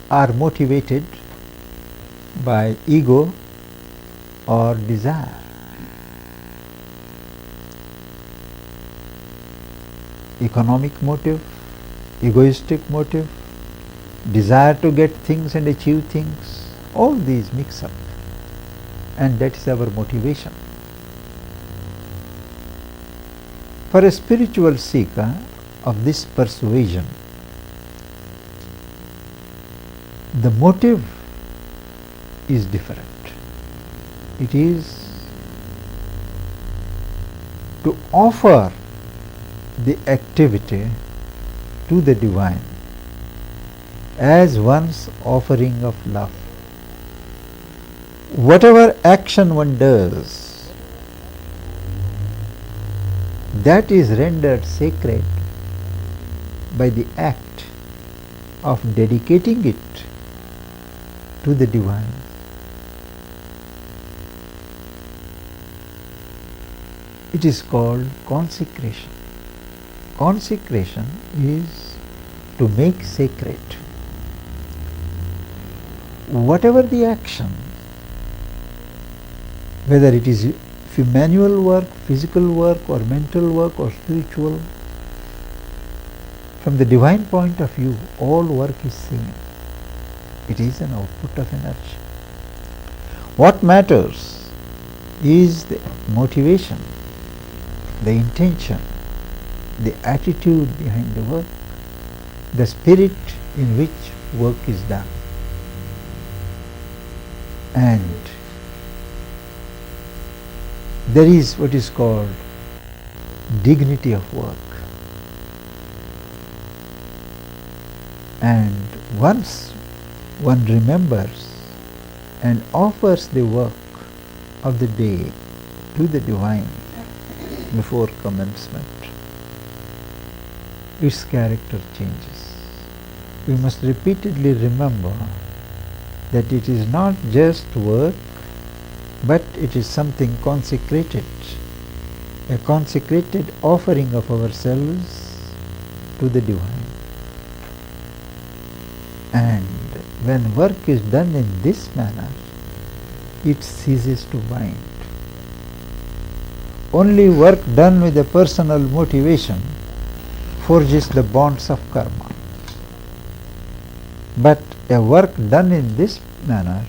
are motivated by ego or desire. Economic motive, egoistic motive, desire to get things and achieve things, all these mix up, and that is our motivation. For a spiritual seeker of this persuasion, the motive is different. It is to offer the activity to the divine as one's offering of love. Whatever action one does, that is rendered sacred by the act of dedicating it to the divine. It is called consecration. Consecration is to make sacred. Whatever the action, whether it is manual work, physical work, or mental work, or spiritual, from the divine point of view, all work is same. It is an output of energy. What matters is the motivation, the intention, the attitude behind the work, the spirit in which work is done. And there is what is called dignity of work. And once one remembers and offers the work of the day to the divine before commencement, its character changes. We must repeatedly remember that it is not just work, but it is something consecrated, a consecrated offering of ourselves to the divine. And when work is done in this manner, it ceases to bind. Only work done with a personal motivation forges the bonds of karma. But a work done in this manner,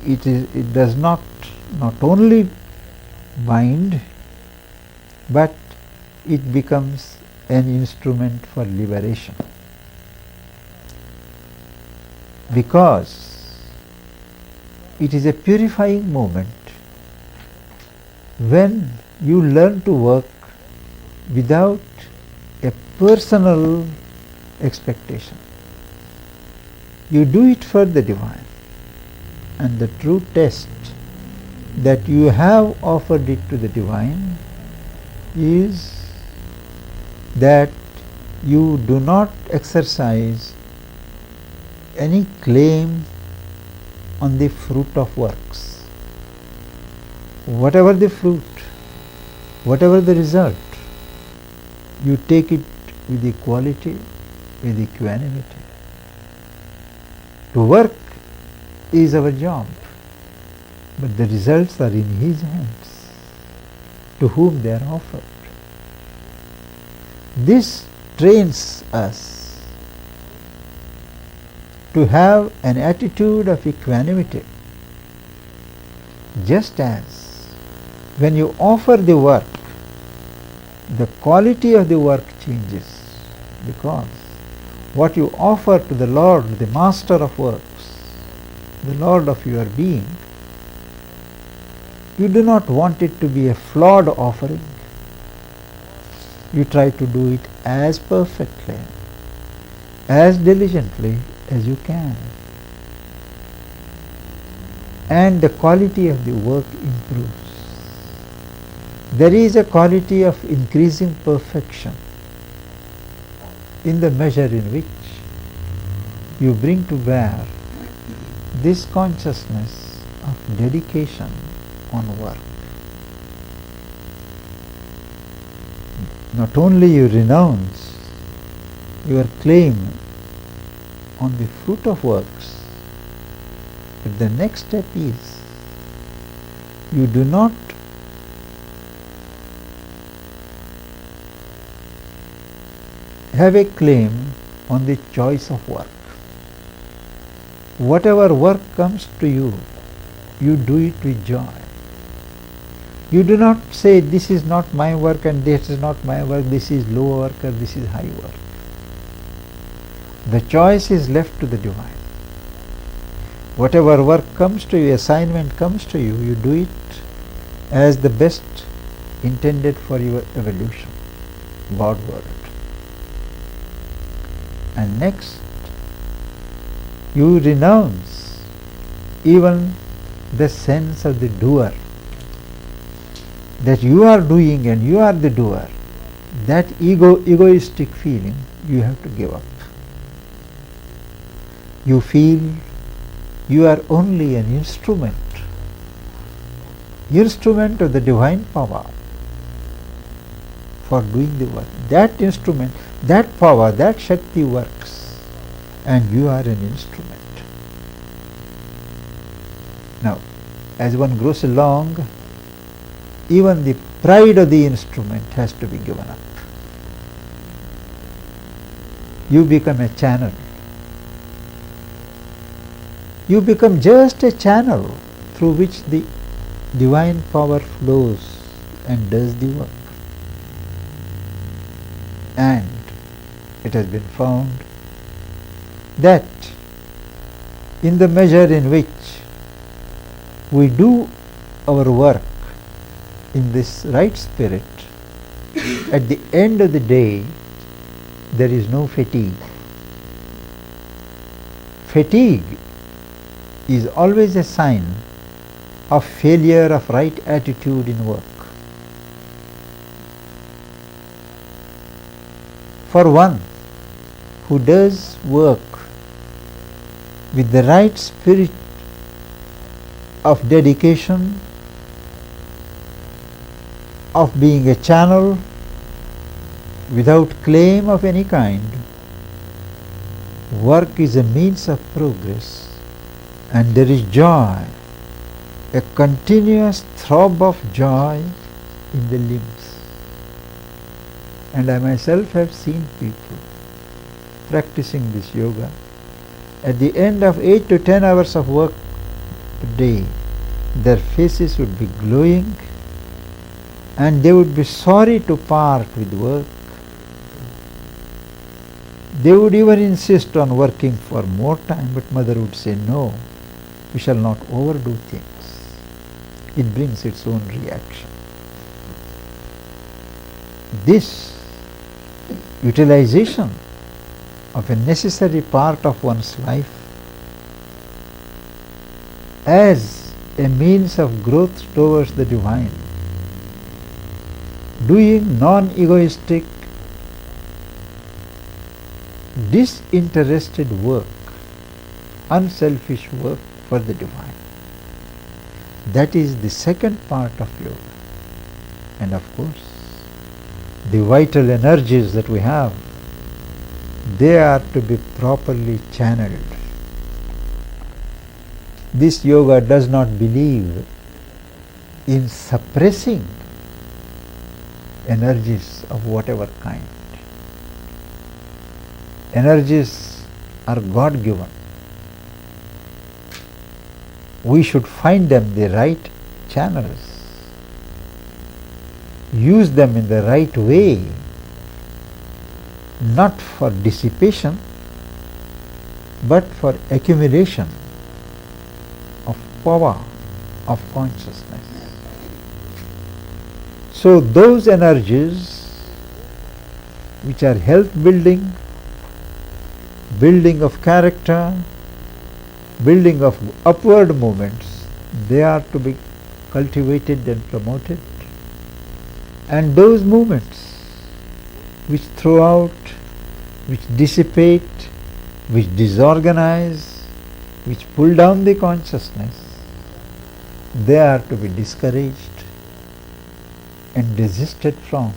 it does not only bind, but it becomes an instrument for liberation. Because it is a purifying moment when you learn to work without a personal expectation. You do it for the divine, and the true test that you have offered it to the divine is that you do not exercise any claim on the fruit of works. Whatever the fruit, whatever the result, you take it with equality, with equanimity. To work is our job, but the results are in His hands, to whom they are offered. This trains us to have an attitude of equanimity, just as when you offer the work, the quality of the work changes, because what you offer to the Lord, the Master of works, the Lord of your being, you do not want it to be a flawed offering. You try to do it as perfectly, as diligently as you can. And the quality of the work improves. There is a quality of increasing perfection in the measure in which you bring to bear this consciousness of dedication on work. Not only you renounce your claim on the fruit of works, but the next step is you do not have a claim on the choice of work. Whatever work comes to you, you do it with joy. You do not say, this is not my work and this is not my work, this is low work or this is high work. The choice is left to the Divine. Whatever work comes to you, assignment comes to you, you do it as the best intended for your evolution, Godward. And next, you renounce even the sense of the doer, that you are doing and you are the doer. That egoistic feeling you have to give up. You feel you are only an instrument of the divine power for doing the work. That instrument, that power, that Shakti works, and you are an instrument. Now, as one grows along, even the pride of the instrument has to be given up. You become a channel. You become just a channel through which the divine power flows and does the work. And it has been found that in the measure in which we do our work in this right spirit, at the end of the day, there is no fatigue. Fatigue is always a sign of failure of right attitude in work. For one who does work with the right spirit of dedication, of being a channel without claim of any kind, work is a means of progress, and there is joy, a continuous throb of joy in the limbs. And I myself have seen people practicing this yoga. At the end of 8 to 10 hours of work a day, their faces would be glowing and they would be sorry to part with work. They would even insist on working for more time, but mother would say, no, we shall not overdo things. It brings its own reaction. This utilization of a necessary part of one's life as a means of growth towards the divine, doing non-egoistic, disinterested work, unselfish work for the divine. That is the second part of yoga. And of course, the vital energies that we have they are to be properly channeled. This yoga does not believe in suppressing energies of whatever kind. Energies are God-given. We should find them the right channels, use them in the right way, not for dissipation, but for accumulation of power of consciousness. So those energies which are health building, building of character, building of upward movements, they are to be cultivated and promoted. And those movements which throw out, which dissipate, which disorganize, which pull down the consciousness, they are to be discouraged and desisted from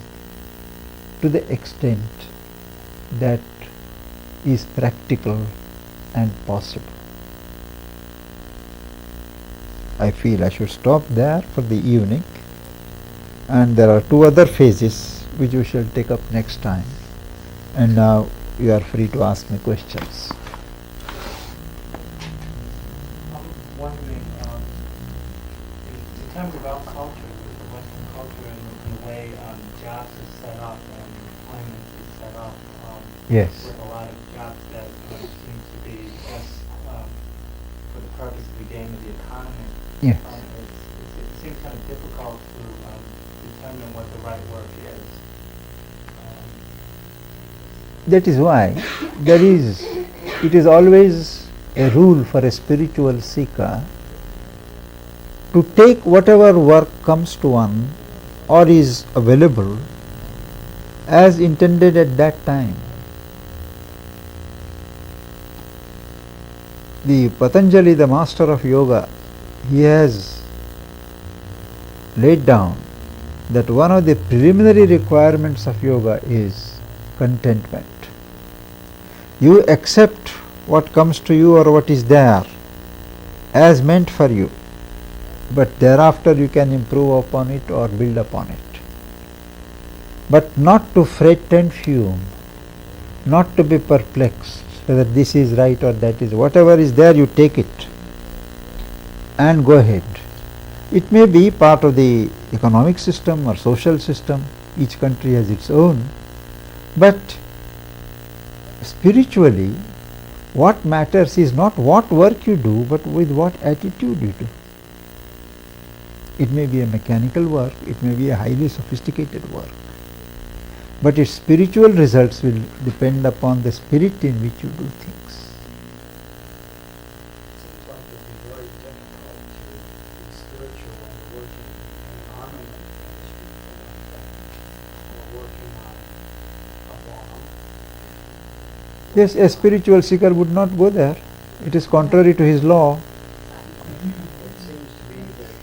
to the extent that is practical and possible. I feel I should stop there for the evening, and there are two other phases which we shall take up next time, and now you are free to ask me questions. I'm wondering, in terms of our culture, the Western culture, and the way jobs is set up and employment is set up, Yes. with a lot of jobs that seem to be just for the purpose of the gain of the economy. Yes. It seems kind of difficult to determine what the right work is. That is why it is always a rule for a spiritual seeker to take whatever work comes to one or is available as intended at that time. The Patanjali, the master of yoga, he has laid down that one of the preliminary requirements of yoga is contentment. You accept what comes to you or what is there as meant for you, but thereafter you can improve upon it or build upon it. But not to fret and fume, not to be perplexed whether this is right or that is. Whatever is there, you take it and go ahead. It may be part of the economic system or social system. Each country has its own. But spiritually, what matters is not what work you do, but with what attitude you do. It may be a mechanical work, it may be a highly sophisticated work, but its spiritual results will depend upon the spirit in which you do things. Seems like it'd be very difficult to be spiritual when you're working in an armament industry or working on a farm. Yes, a spiritual seeker would not go there. It is contrary to his law. It seems to me that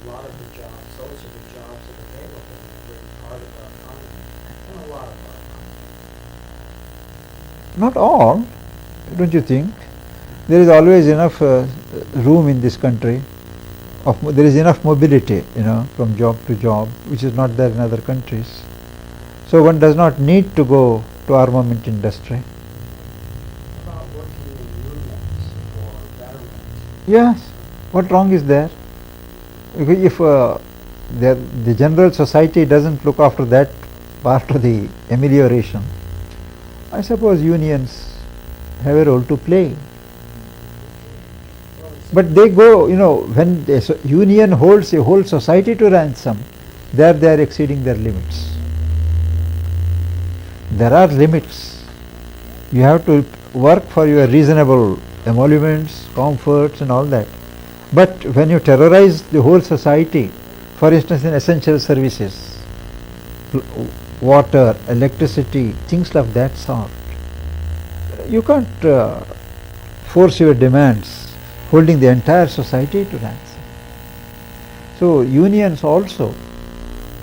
a lot of the jobs, those are the jobs that are available in a great part of our economy, and a lot of our economy. Not all, don't you think? There is always enough room in this country. There is enough mobility, from job to job, which is not there in other countries. So one does not need to go to armament industry. About working in unions or veterans. Yes, what wrong is there? If the general society doesn't look after that part of the amelioration, I suppose unions have a role to play. But they go, when the union holds a whole society to ransom, there they are exceeding their limits. There are limits. You have to work for your reasonable emoluments, comforts and all that. But when you terrorize the whole society, for instance in essential services, water, electricity, things of that sort, you can't force your demands holding the entire society to ransom. So unions also,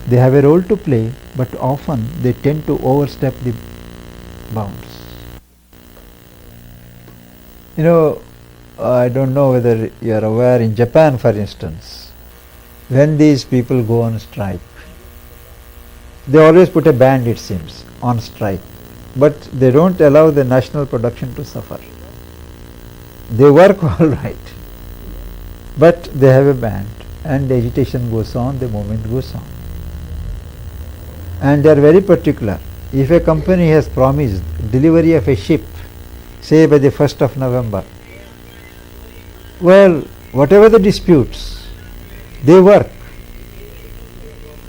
they have a role to play, but often they tend to overstep the bounds. You know, I don't know whether you are aware, in Japan for instance, when these people go on strike, they always put a band, it seems, on strike, but they don't allow the national production to suffer. They work all right, but they have a band, and the agitation goes on, the movement goes on. And they are very particular. If a company has promised delivery of a ship, say by the 1st of November, well, whatever the disputes, they work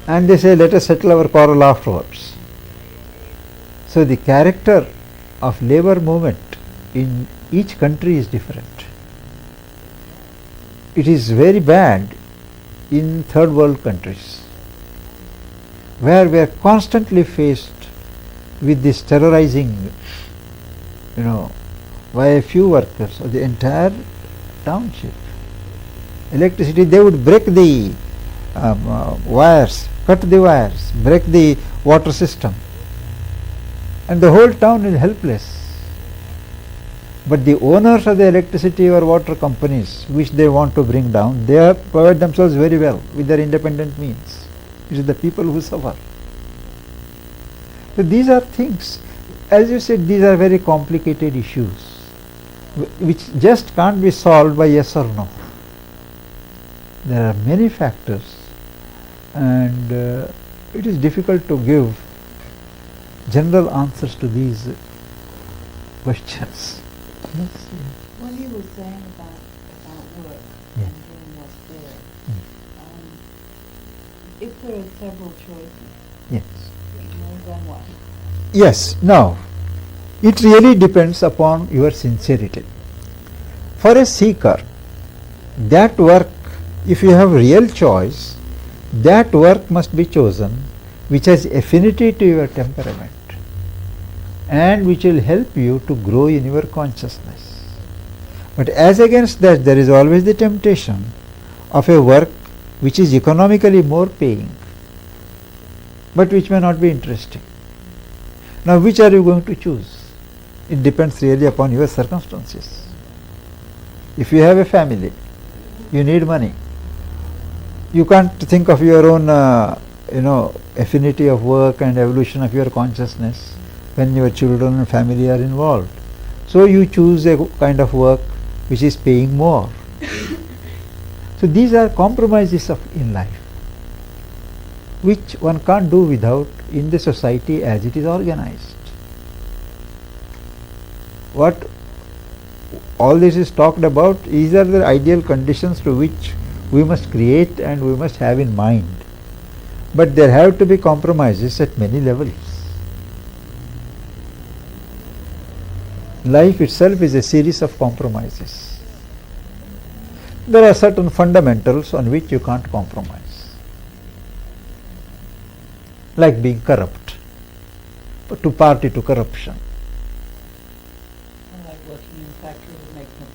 and they say, let us settle our quarrel afterwards. So the character of labor movement in each country is different. It is very bad in third world countries, where we are constantly faced with this terrorizing, by a few workers of the entire township. Electricity, they would break the wires, cut the wires, break the water system, and the whole town is helpless. But the owners of the electricity or water companies, which they want to bring down, they have provided themselves very well with their independent means. It is the people who suffer. So these are things, as you said, these are very complicated issues, which just can't be solved by yes or no. There are many factors, and it is difficult to give general answers to these questions. Yes. What you were saying about work Yeah. and doing what's there, Mm. if there are several choices, Yes. then what? Yes. Now, it really depends upon your sincerity. For a seeker, that work, if you have real choice, that work must be chosen which has affinity to your temperament and which will help you to grow in your consciousness. But as against that, there is always the temptation of a work which is economically more paying, but which may not be interesting. Now, which are you going to choose? It depends really upon your circumstances. If you have a family, you need money. You can't think of your own, affinity of work and evolution of your consciousness when your children and family are involved. So you choose a kind of work which is paying more. So these are compromises in life, which one can't do without in the society as it is organized. What all this is talked about, these are the ideal conditions to which we must create and we must have in mind. But there have to be compromises at many levels. Life itself is a series of compromises. There are certain fundamentals on which you can't compromise, like being corrupt, to party to corruption. I like working in a factory that makes no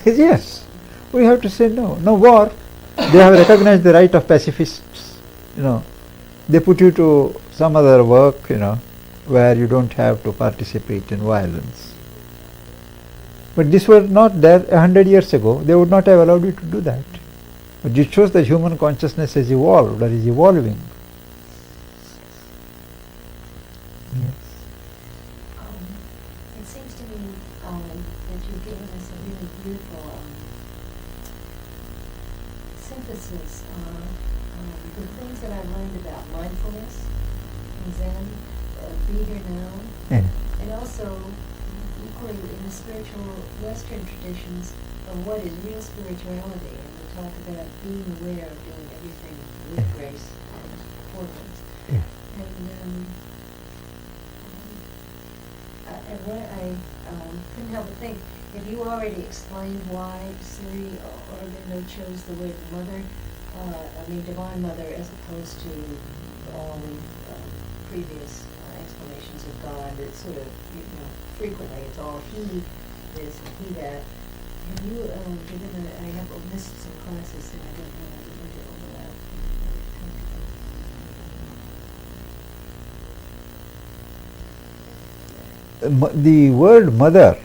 pounds. Yes, we have to say no. No war. They have recognized the right of pacifists. They put you to some other work, where you don't have to participate in violence. But this was not there 100 years ago. They would not have allowed you to do that. But it shows that human consciousness has evolved or is evolving. Yes. It seems to me that you've given us a really beautiful synthesis on the things that I've learned about mindfulness and Zen, be here now, Yeah. and also equally in the spiritual Western traditions of what is real spirituality. And we talk about being aware of doing everything with Yeah. grace and forward. Yeah. And I couldn't help but think, if you already explained why Sri Aurobindo chose the word mother, divine mother, as opposed to all the previous explanations of God, that sort of, frequently it's all he this and he that. Have you given I have missed some classes and I don't know if you overlap. The word mother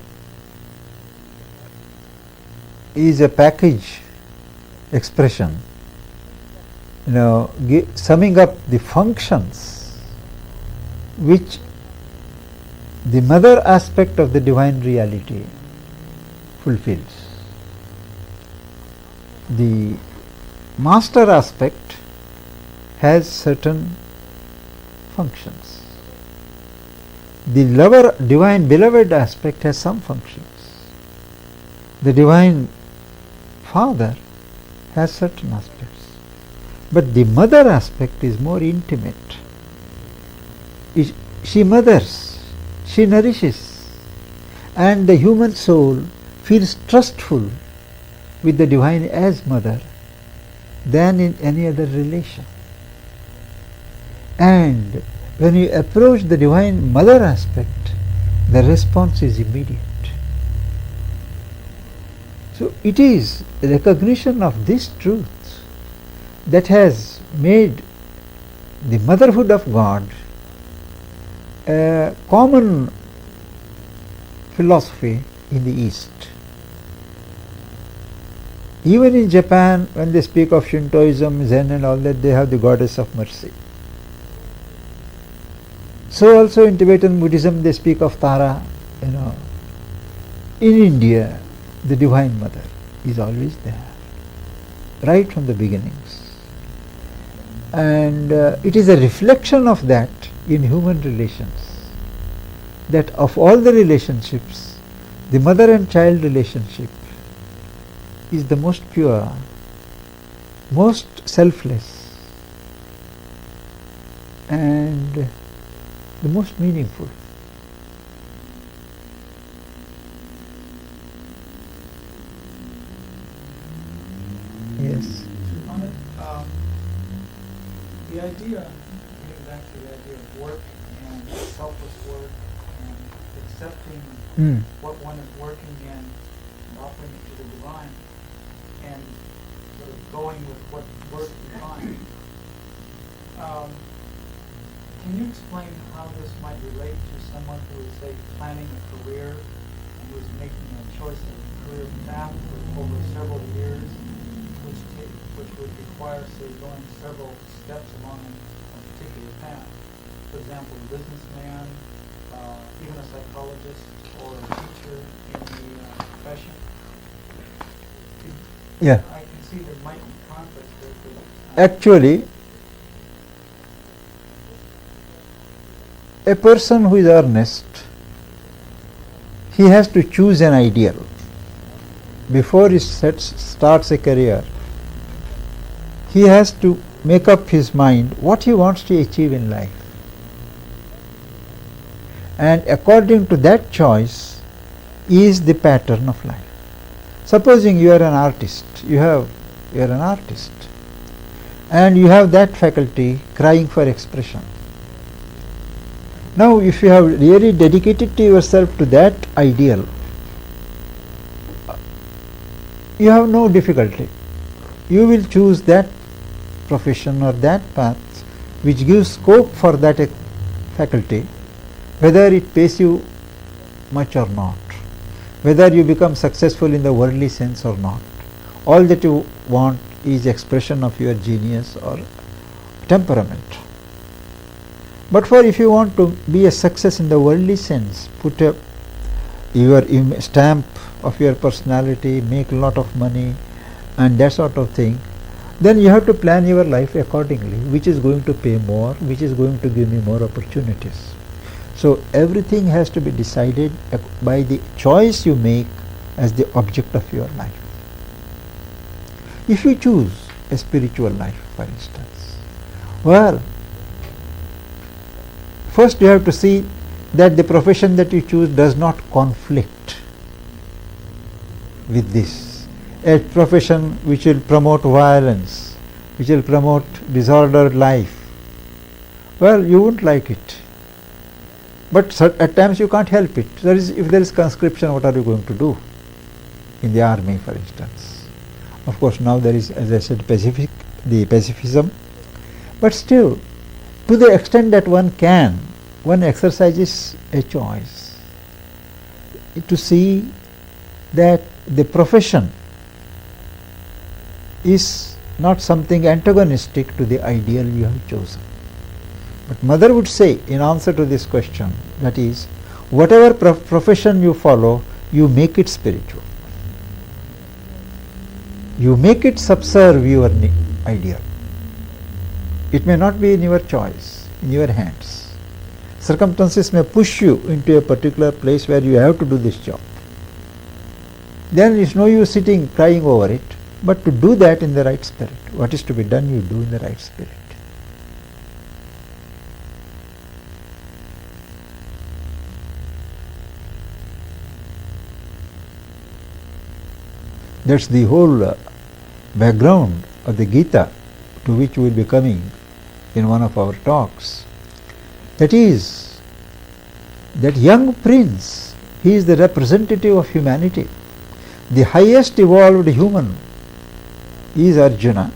is a package expression, summing up the functions which the mother aspect of the divine reality fulfills. The master aspect has certain functions. The divine beloved aspect has some functions. The divine father has certain aspects. But the mother aspect is more intimate. She mothers, she nourishes, and the human soul feels trustful with the divine as mother than in any other relation. And when you approach the divine mother aspect, the response is immediate. So it is recognition of this truth that has made the motherhood of God a common philosophy in the East. Even in Japan, when they speak of Shintoism, Zen and all that, they have the goddess of mercy. So also in Tibetan Buddhism they speak of Tara. In India, the Divine Mother is always there, right from the beginnings. And it is a reflection of that in human relations, that of all the relationships, the mother and child relationship is the most pure, most selfless, and the most meaningful. Yes. Pandit, the idea, getting back to the idea of work and selfless work and accepting what one is working in and offering it to the divine and sort of going with what work you find. Can you explain how this might relate to someone who is, say, planning a career and who is making a choice of a career path over several years, which would require, say, going several steps along a particular path? For example, a businessman, even a psychologist or a teacher in the profession. Yeah. I can see there might be conflicts with Actually, a person who is earnest, he has to choose an ideal. Before he starts a career, he has to make up his mind what he wants to achieve in life. And according to that choice is the pattern of life. Supposing you are an artist, you are an artist, and you have that faculty crying for expression. Now, if you have really dedicated to yourself to that ideal, you have no difficulty. You will choose that profession or that path which gives scope for that faculty, whether it pays you much or not, whether you become successful in the worldly sense or not. All that you want is expression of your genius or temperament. But for if you want to be a success in the worldly sense, put your stamp of your personality, make a lot of money and that sort of thing, then you have to plan your life accordingly, which is going to pay more, which is going to give me more opportunities. So everything has to be decided by the choice you make as the object of your life. If you choose a spiritual life, for instance, well, first you have to see that the profession that you choose does not conflict with this. A profession which will promote violence, which will promote disordered life, well, you won't like it. But at times you can't help it. If there is conscription, what are you going to do in the army, for instance? Of course, now there is, as I said, pacifism. But still, to the extent that one can, one exercises a choice to see that the profession is not something antagonistic to the ideal you have chosen. But mother would say in answer to this question, that is, whatever profession you follow, you make it spiritual. You make it subserve your ideal. It may not be in your choice, in your hands. Circumstances may push you into a particular place where you have to do this job. Then it's no use sitting crying over it, but to do that in the right spirit. What is to be done, you do in the right spirit. That's the whole background of the Gita, to which we will be coming in one of our talks. That is, that young prince, he is the representative of humanity. The highest evolved human is Arjuna.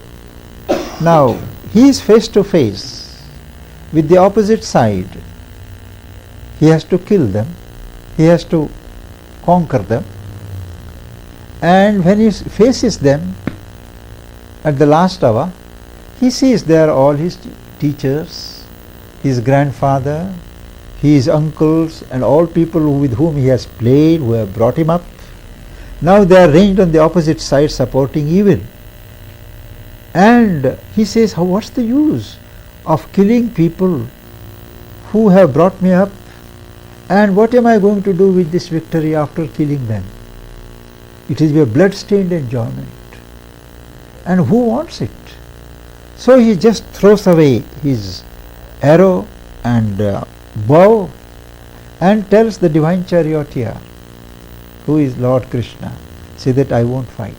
Now, he is face to face with the opposite side. He has to kill them. He has to conquer them. And when he faces them at the last hour, he sees there all his teachers, his grandfather, his uncles, and all people with whom he has played, who have brought him up. Now they are ranged on the opposite side supporting evil. And he says, what's the use of killing people who have brought me up? And what am I going to do with this victory after killing them? It is a blood-stained enjoyment. And who wants it? So he just throws away his arrow and bow and tells the divine charioteer, who is Lord Krishna, say that I won't fight.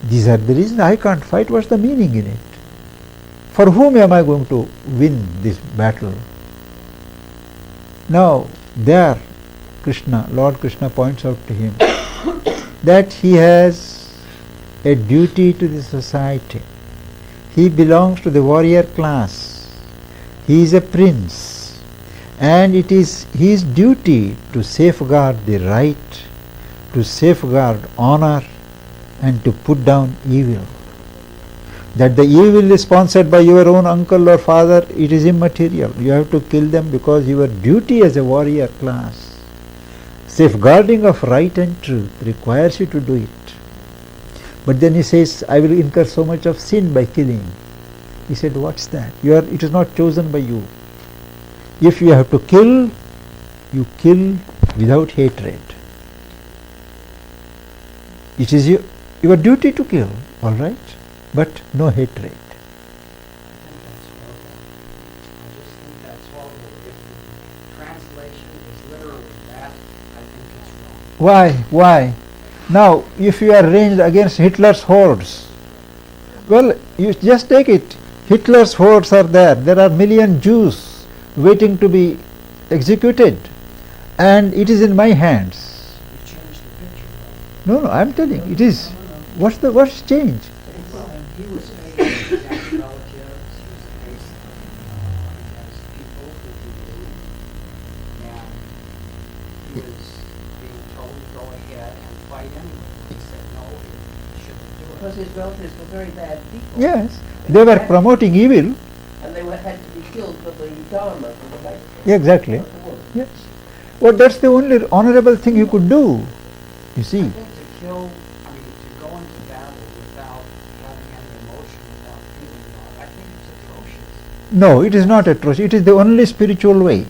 These are the reasons I can't fight. What's the meaning in it? For whom am I going to win this battle? Now, there Krishna, Lord Krishna points out to him that he has a duty to the society. He belongs to the warrior class. He is a prince. And it is his duty to safeguard the right, to safeguard honor, and to put down evil. That the evil is sponsored by your own uncle or father, it is immaterial. You have to kill them because your duty as a warrior class, safeguarding of right and truth, requires you to do it. But then he says, I will incur so much of sin by killing. He said, what's that? It is not chosen by you. If you have to kill, you kill without hatred. It is your duty to kill, all right, but no hatred. I just think that's horrible. If the translation is literally that, I think it's wrong. Why? Now, if you are ranged against Hitler's hordes, well, you just take it. Hitler's hordes are there. There are million Jews waiting to be executed, and it is in my hands. You changed the picture, right? No, I'm telling you, it is. What's changed? He was faced with his relatives, he was faced against people who he knew, and he was being told to go ahead and fight anyway. He said, no, you shouldn't do it. Because his relatives were very bad people. Yes, they were promoting evil. And they had to be killed for the Dharma, for the right. Yeah, exactly. of the world. Yes. Well, that's the only honorable thing you could do. You see. I think to go into battle without having any emotion, without feeling love, I think it's atrocious. No, it is not atrocious. It is the only spiritual way.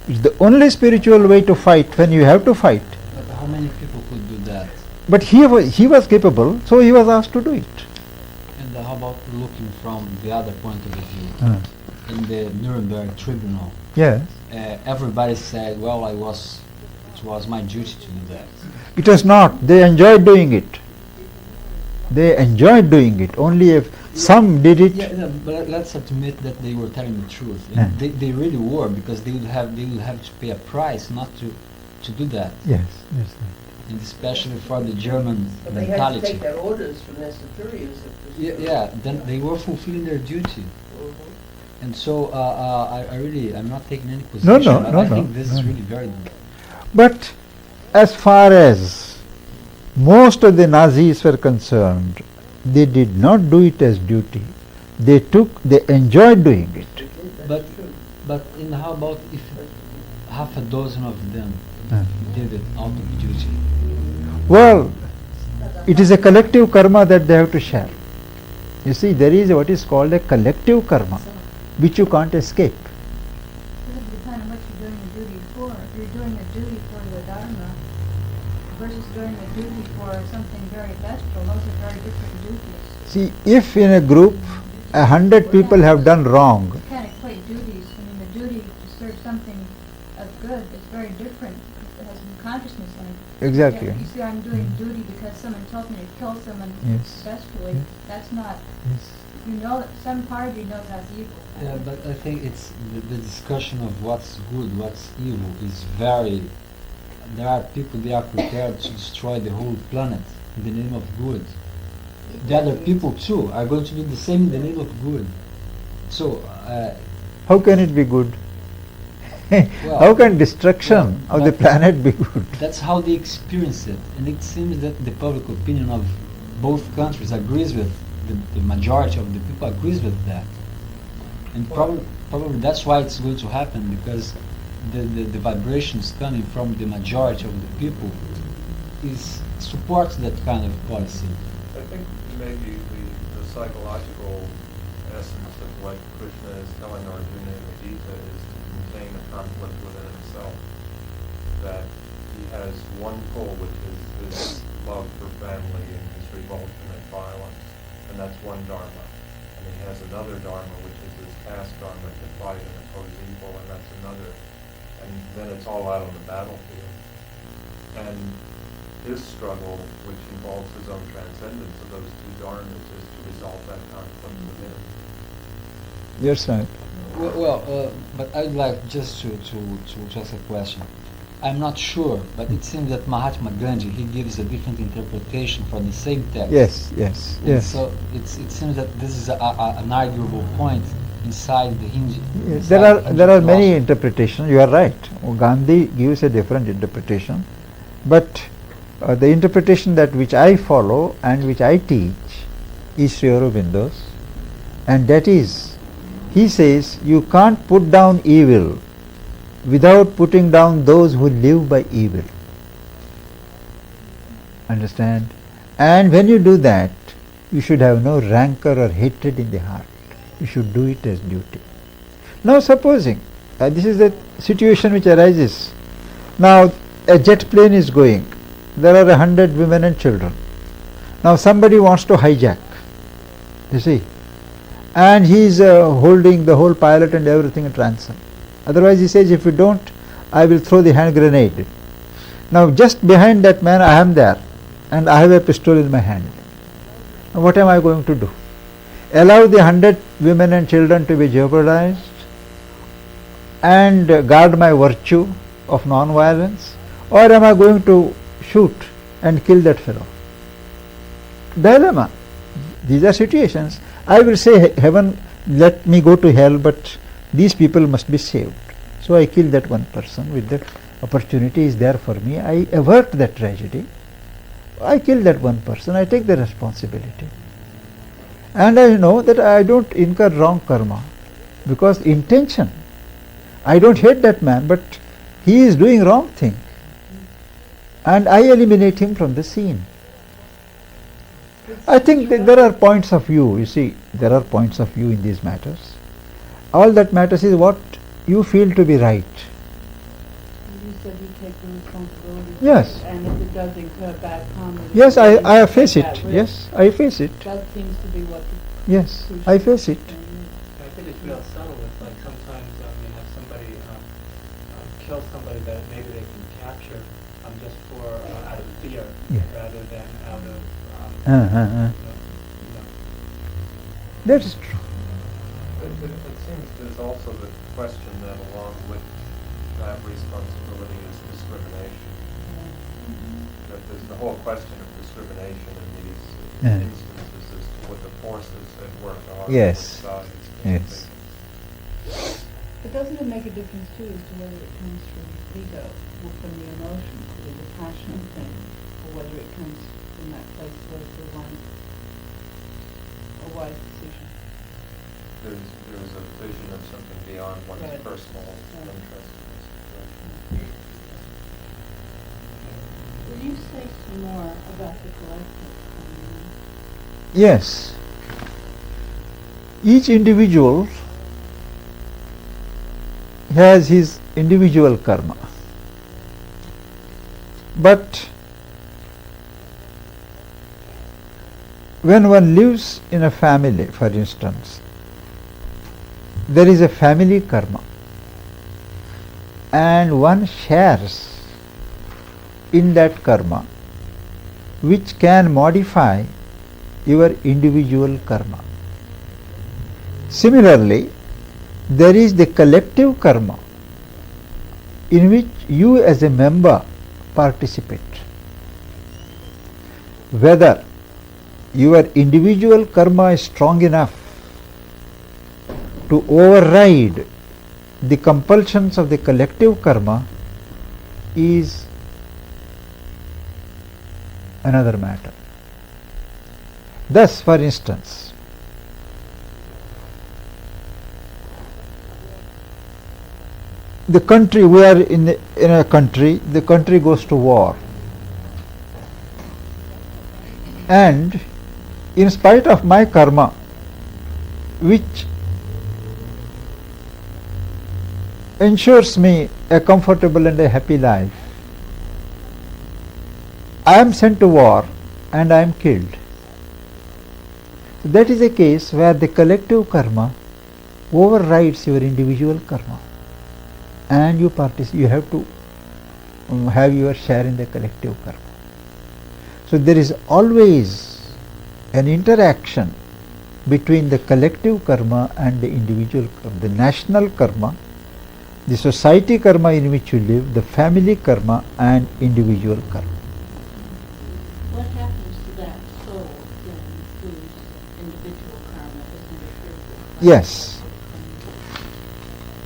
It's the only spiritual way to fight when you have to fight. But how many people could do that? But he was capable, so he was asked to do it. And how about looking from the other point of view? In the Nuremberg tribunal, Yes. everybody said, well, it was my duty to do that. It was not. They enjoyed doing it. They enjoyed doing it. Only if some did it. Yeah, but let's admit that they were telling the truth. Yeah. They really were, because they would have to pay a price not to do that. Yes. And especially for the German But they had to mentality. take their orders from their superiors. Yeah, then they were fulfilling their duty. And so I'm not taking any position. No, I think this is no. really very. But as far as most of the Nazis were concerned, they did not do it as duty. They enjoyed doing it. But in how about if half a dozen of them did it out of duty? Well, it is a collective karma that they have to share. You see, there is what is called a collective karma, which you can't escape. It would depend on what you're doing the duty for. If you're doing the duty for the Dharma versus doing the duty for something very bestial, those are very different duties. See, if in a group 100 people have done wrong, You can't equate duties. I mean, the duty to serve something of good is very different. It has some consciousness in it. exactly. You see, I'm doing duty because someone told me to kill someone Yes. bestially. Yes. That's not, Yes. you know, that some part of you knows that's evil. Yeah, but I think it's the discussion of what's good, what's evil is very. There are people they are prepared to destroy the whole planet in the name of good. The other people too are going to do the same in the name of good. So How can it be good? Well, How can destruction well, of the but- planet be good? that's how they experience it, and it seems that the public opinion of both countries agrees with the majority of the people agrees with that, and probably that's why it's going to happen because the vibrations coming from the majority of the people supports that kind of policy. I think maybe the psychological essence of what Krishna is telling Arjuna in the Gita is to contain a conflict within himself. That he has one pull, which is his love for family and his revulsion at violence, and that's one dharma. And he has another dharma, which is his caste dharma, to fight and oppose evil, and that's another. And then it's all out on the battlefield. And his struggle, which involves his own transcendence of those two dharmas, is to resolve that conflict within him. Yes, right. But I'd like just to ask a question. I'm not sure, but it seems that Mahatma Gandhi he gives a different interpretation for the same text. Yes, yes, And yes. so it seems that this is an arguable point inside the Hindi. Yes, inside the there are Hindu many philosophy. interpretations. You are right. Gandhi gives a different interpretation, but the interpretation that which I follow and which I teach is Sri Aurobindo's, and that is, he says you can't put down evil without putting down those who live by evil. Understand? And when you do that, you should have no rancor or hatred in the heart. You should do it as duty. Now supposing, this is the situation which arises. Now a jet plane is going. There are 100 women and children. Now somebody wants to hijack. You see? And he is holding the whole pilot and everything at ransom. Otherwise he says, if you don't, I will throw the hand grenade. Now just behind that man I am there and I have a pistol in my hand. Now what am I going to do? Allow the 100 women and children to be jeopardized and guard my virtue of non-violence, or am I going to shoot and kill that fellow? Dilemma. These are situations. I will say, heaven, let me go to hell, but these people must be saved. So I kill that one person. With that opportunity is there for me, I avert that tragedy. I kill that one person, I take the responsibility. And I know that I don't incur wrong karma, because intention. I don't hate that man, but he is doing wrong thing. And I eliminate him from the scene. I think that there are points of view, you see, there are points of view in these matters. All that matters is what you feel to be right. You said you take the responsibility. Yes. And if it does incur bad karma. Yes, I face take it. that risk. Yes, I face it. That seems to be what the Yes, I face it. I think it's real subtle. It's like sometimes you have somebody kill somebody that maybe they can capture just for out of fear Yeah. rather than out of Uh. That is true. It seems there's also the question that along with that responsibility is discrimination. That there's the whole question of discrimination in these Yeah. instances as to what the forces at work are. Yes. Both sides. Yes. But doesn't it make a difference too as to whether it comes from ego or from the emotions, the passionate thing, or whether it comes from that place was a wise decision. There's a vision of something beyond one's Right. personal Right. interest in the situation. Will you say some more about the collective? Yes. Each individual has his individual karma. But when one lives in a family, for instance, there is a family karma and one shares in that karma which can modify your individual karma. Similarly, there is the collective karma in which you as a member participate. Whether your individual karma is strong enough to override the compulsions of the collective karma is another matter. Thus, for instance, the country, we are in a country, the country goes to war, and in spite of my karma, which ensures me a comfortable and a happy life, I am sent to war and I am killed. So that is a case where the collective karma overrides your individual karma, and you have to have your share in the collective karma. So there is always an interaction between the collective karma and the individual karma, the national karma, the society karma in which you live, the family karma and individual karma. What happens to that soul then whose individual karma is interfered with? Yes.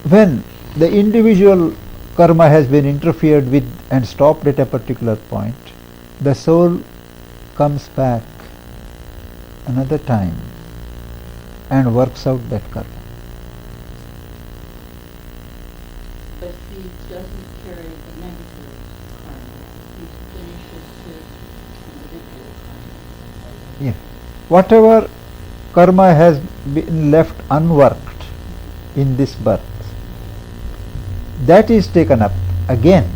When the individual karma has been interfered with and stopped at a particular point, the soul comes back another time and works out that karma. But he doesn't carry the negative karma. He finishes his individual karma. Yeah. Whatever karma has been left unworked in this birth, that is taken up again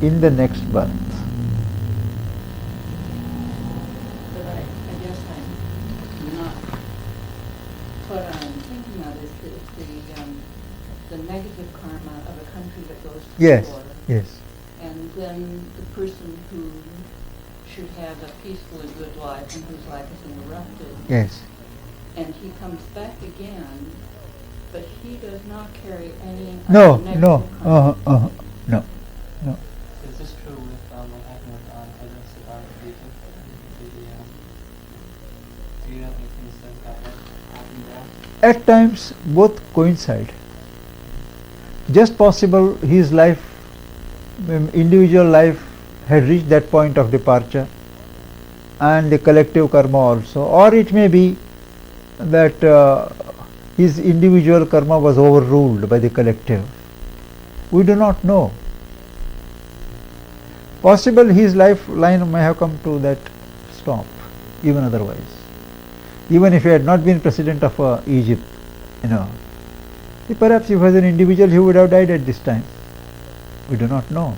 in the next birth. But I guess I'm not, what I'm thinking of is the negative karma of a country that goes to Yes, war. yes. And then the person who should have a peaceful and good life and whose life is interrupted. Yes. And he comes back again, but he does not carry any No, negative no, karma. no, no. Is this true with what happened with Pandit Aurobindo? Do you have any things that happened there? At times both coincide. Just possible his life, individual life had reached that point of departure and the collective karma also, or it may be that his individual karma was overruled by the collective. We do not know. Possible his lifeline may have come to that stop, even otherwise. Even if he had not been president of Egypt, perhaps if he was an individual he would have died at this time. We do not know.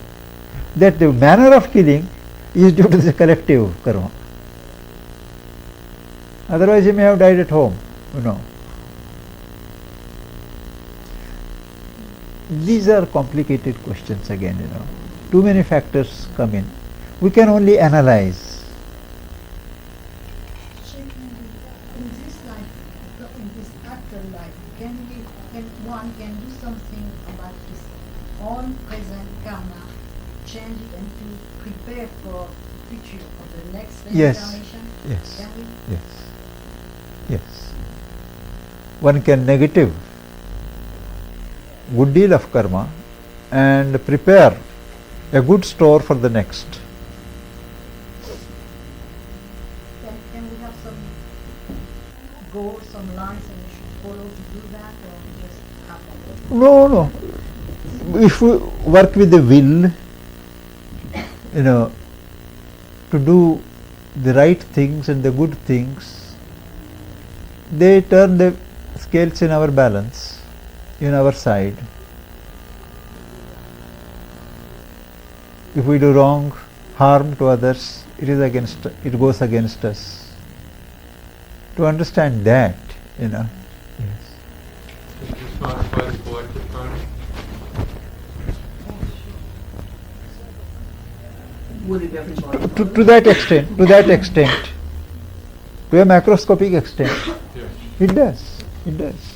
That the manner of killing is due to the collective karma. Otherwise he may have died at home, These are complicated questions again, Too many factors come in. We can only analyze. In this life, in this afterlife, can one do something about his own present karma, change it and to prepare for the future of the next Yes. reincarnation? Yes. Can we? Yes. One can negative good deal of karma and prepare a good store for the next. No. If we work with the will, to do the right things and the good things, they turn the scales in our balance, in our side. If we do wrong, harm to others, it goes against us. To understand that, yes. Is this modified the collective karma? Would it ever To that extent, to a macroscopic extent, Yes. it does.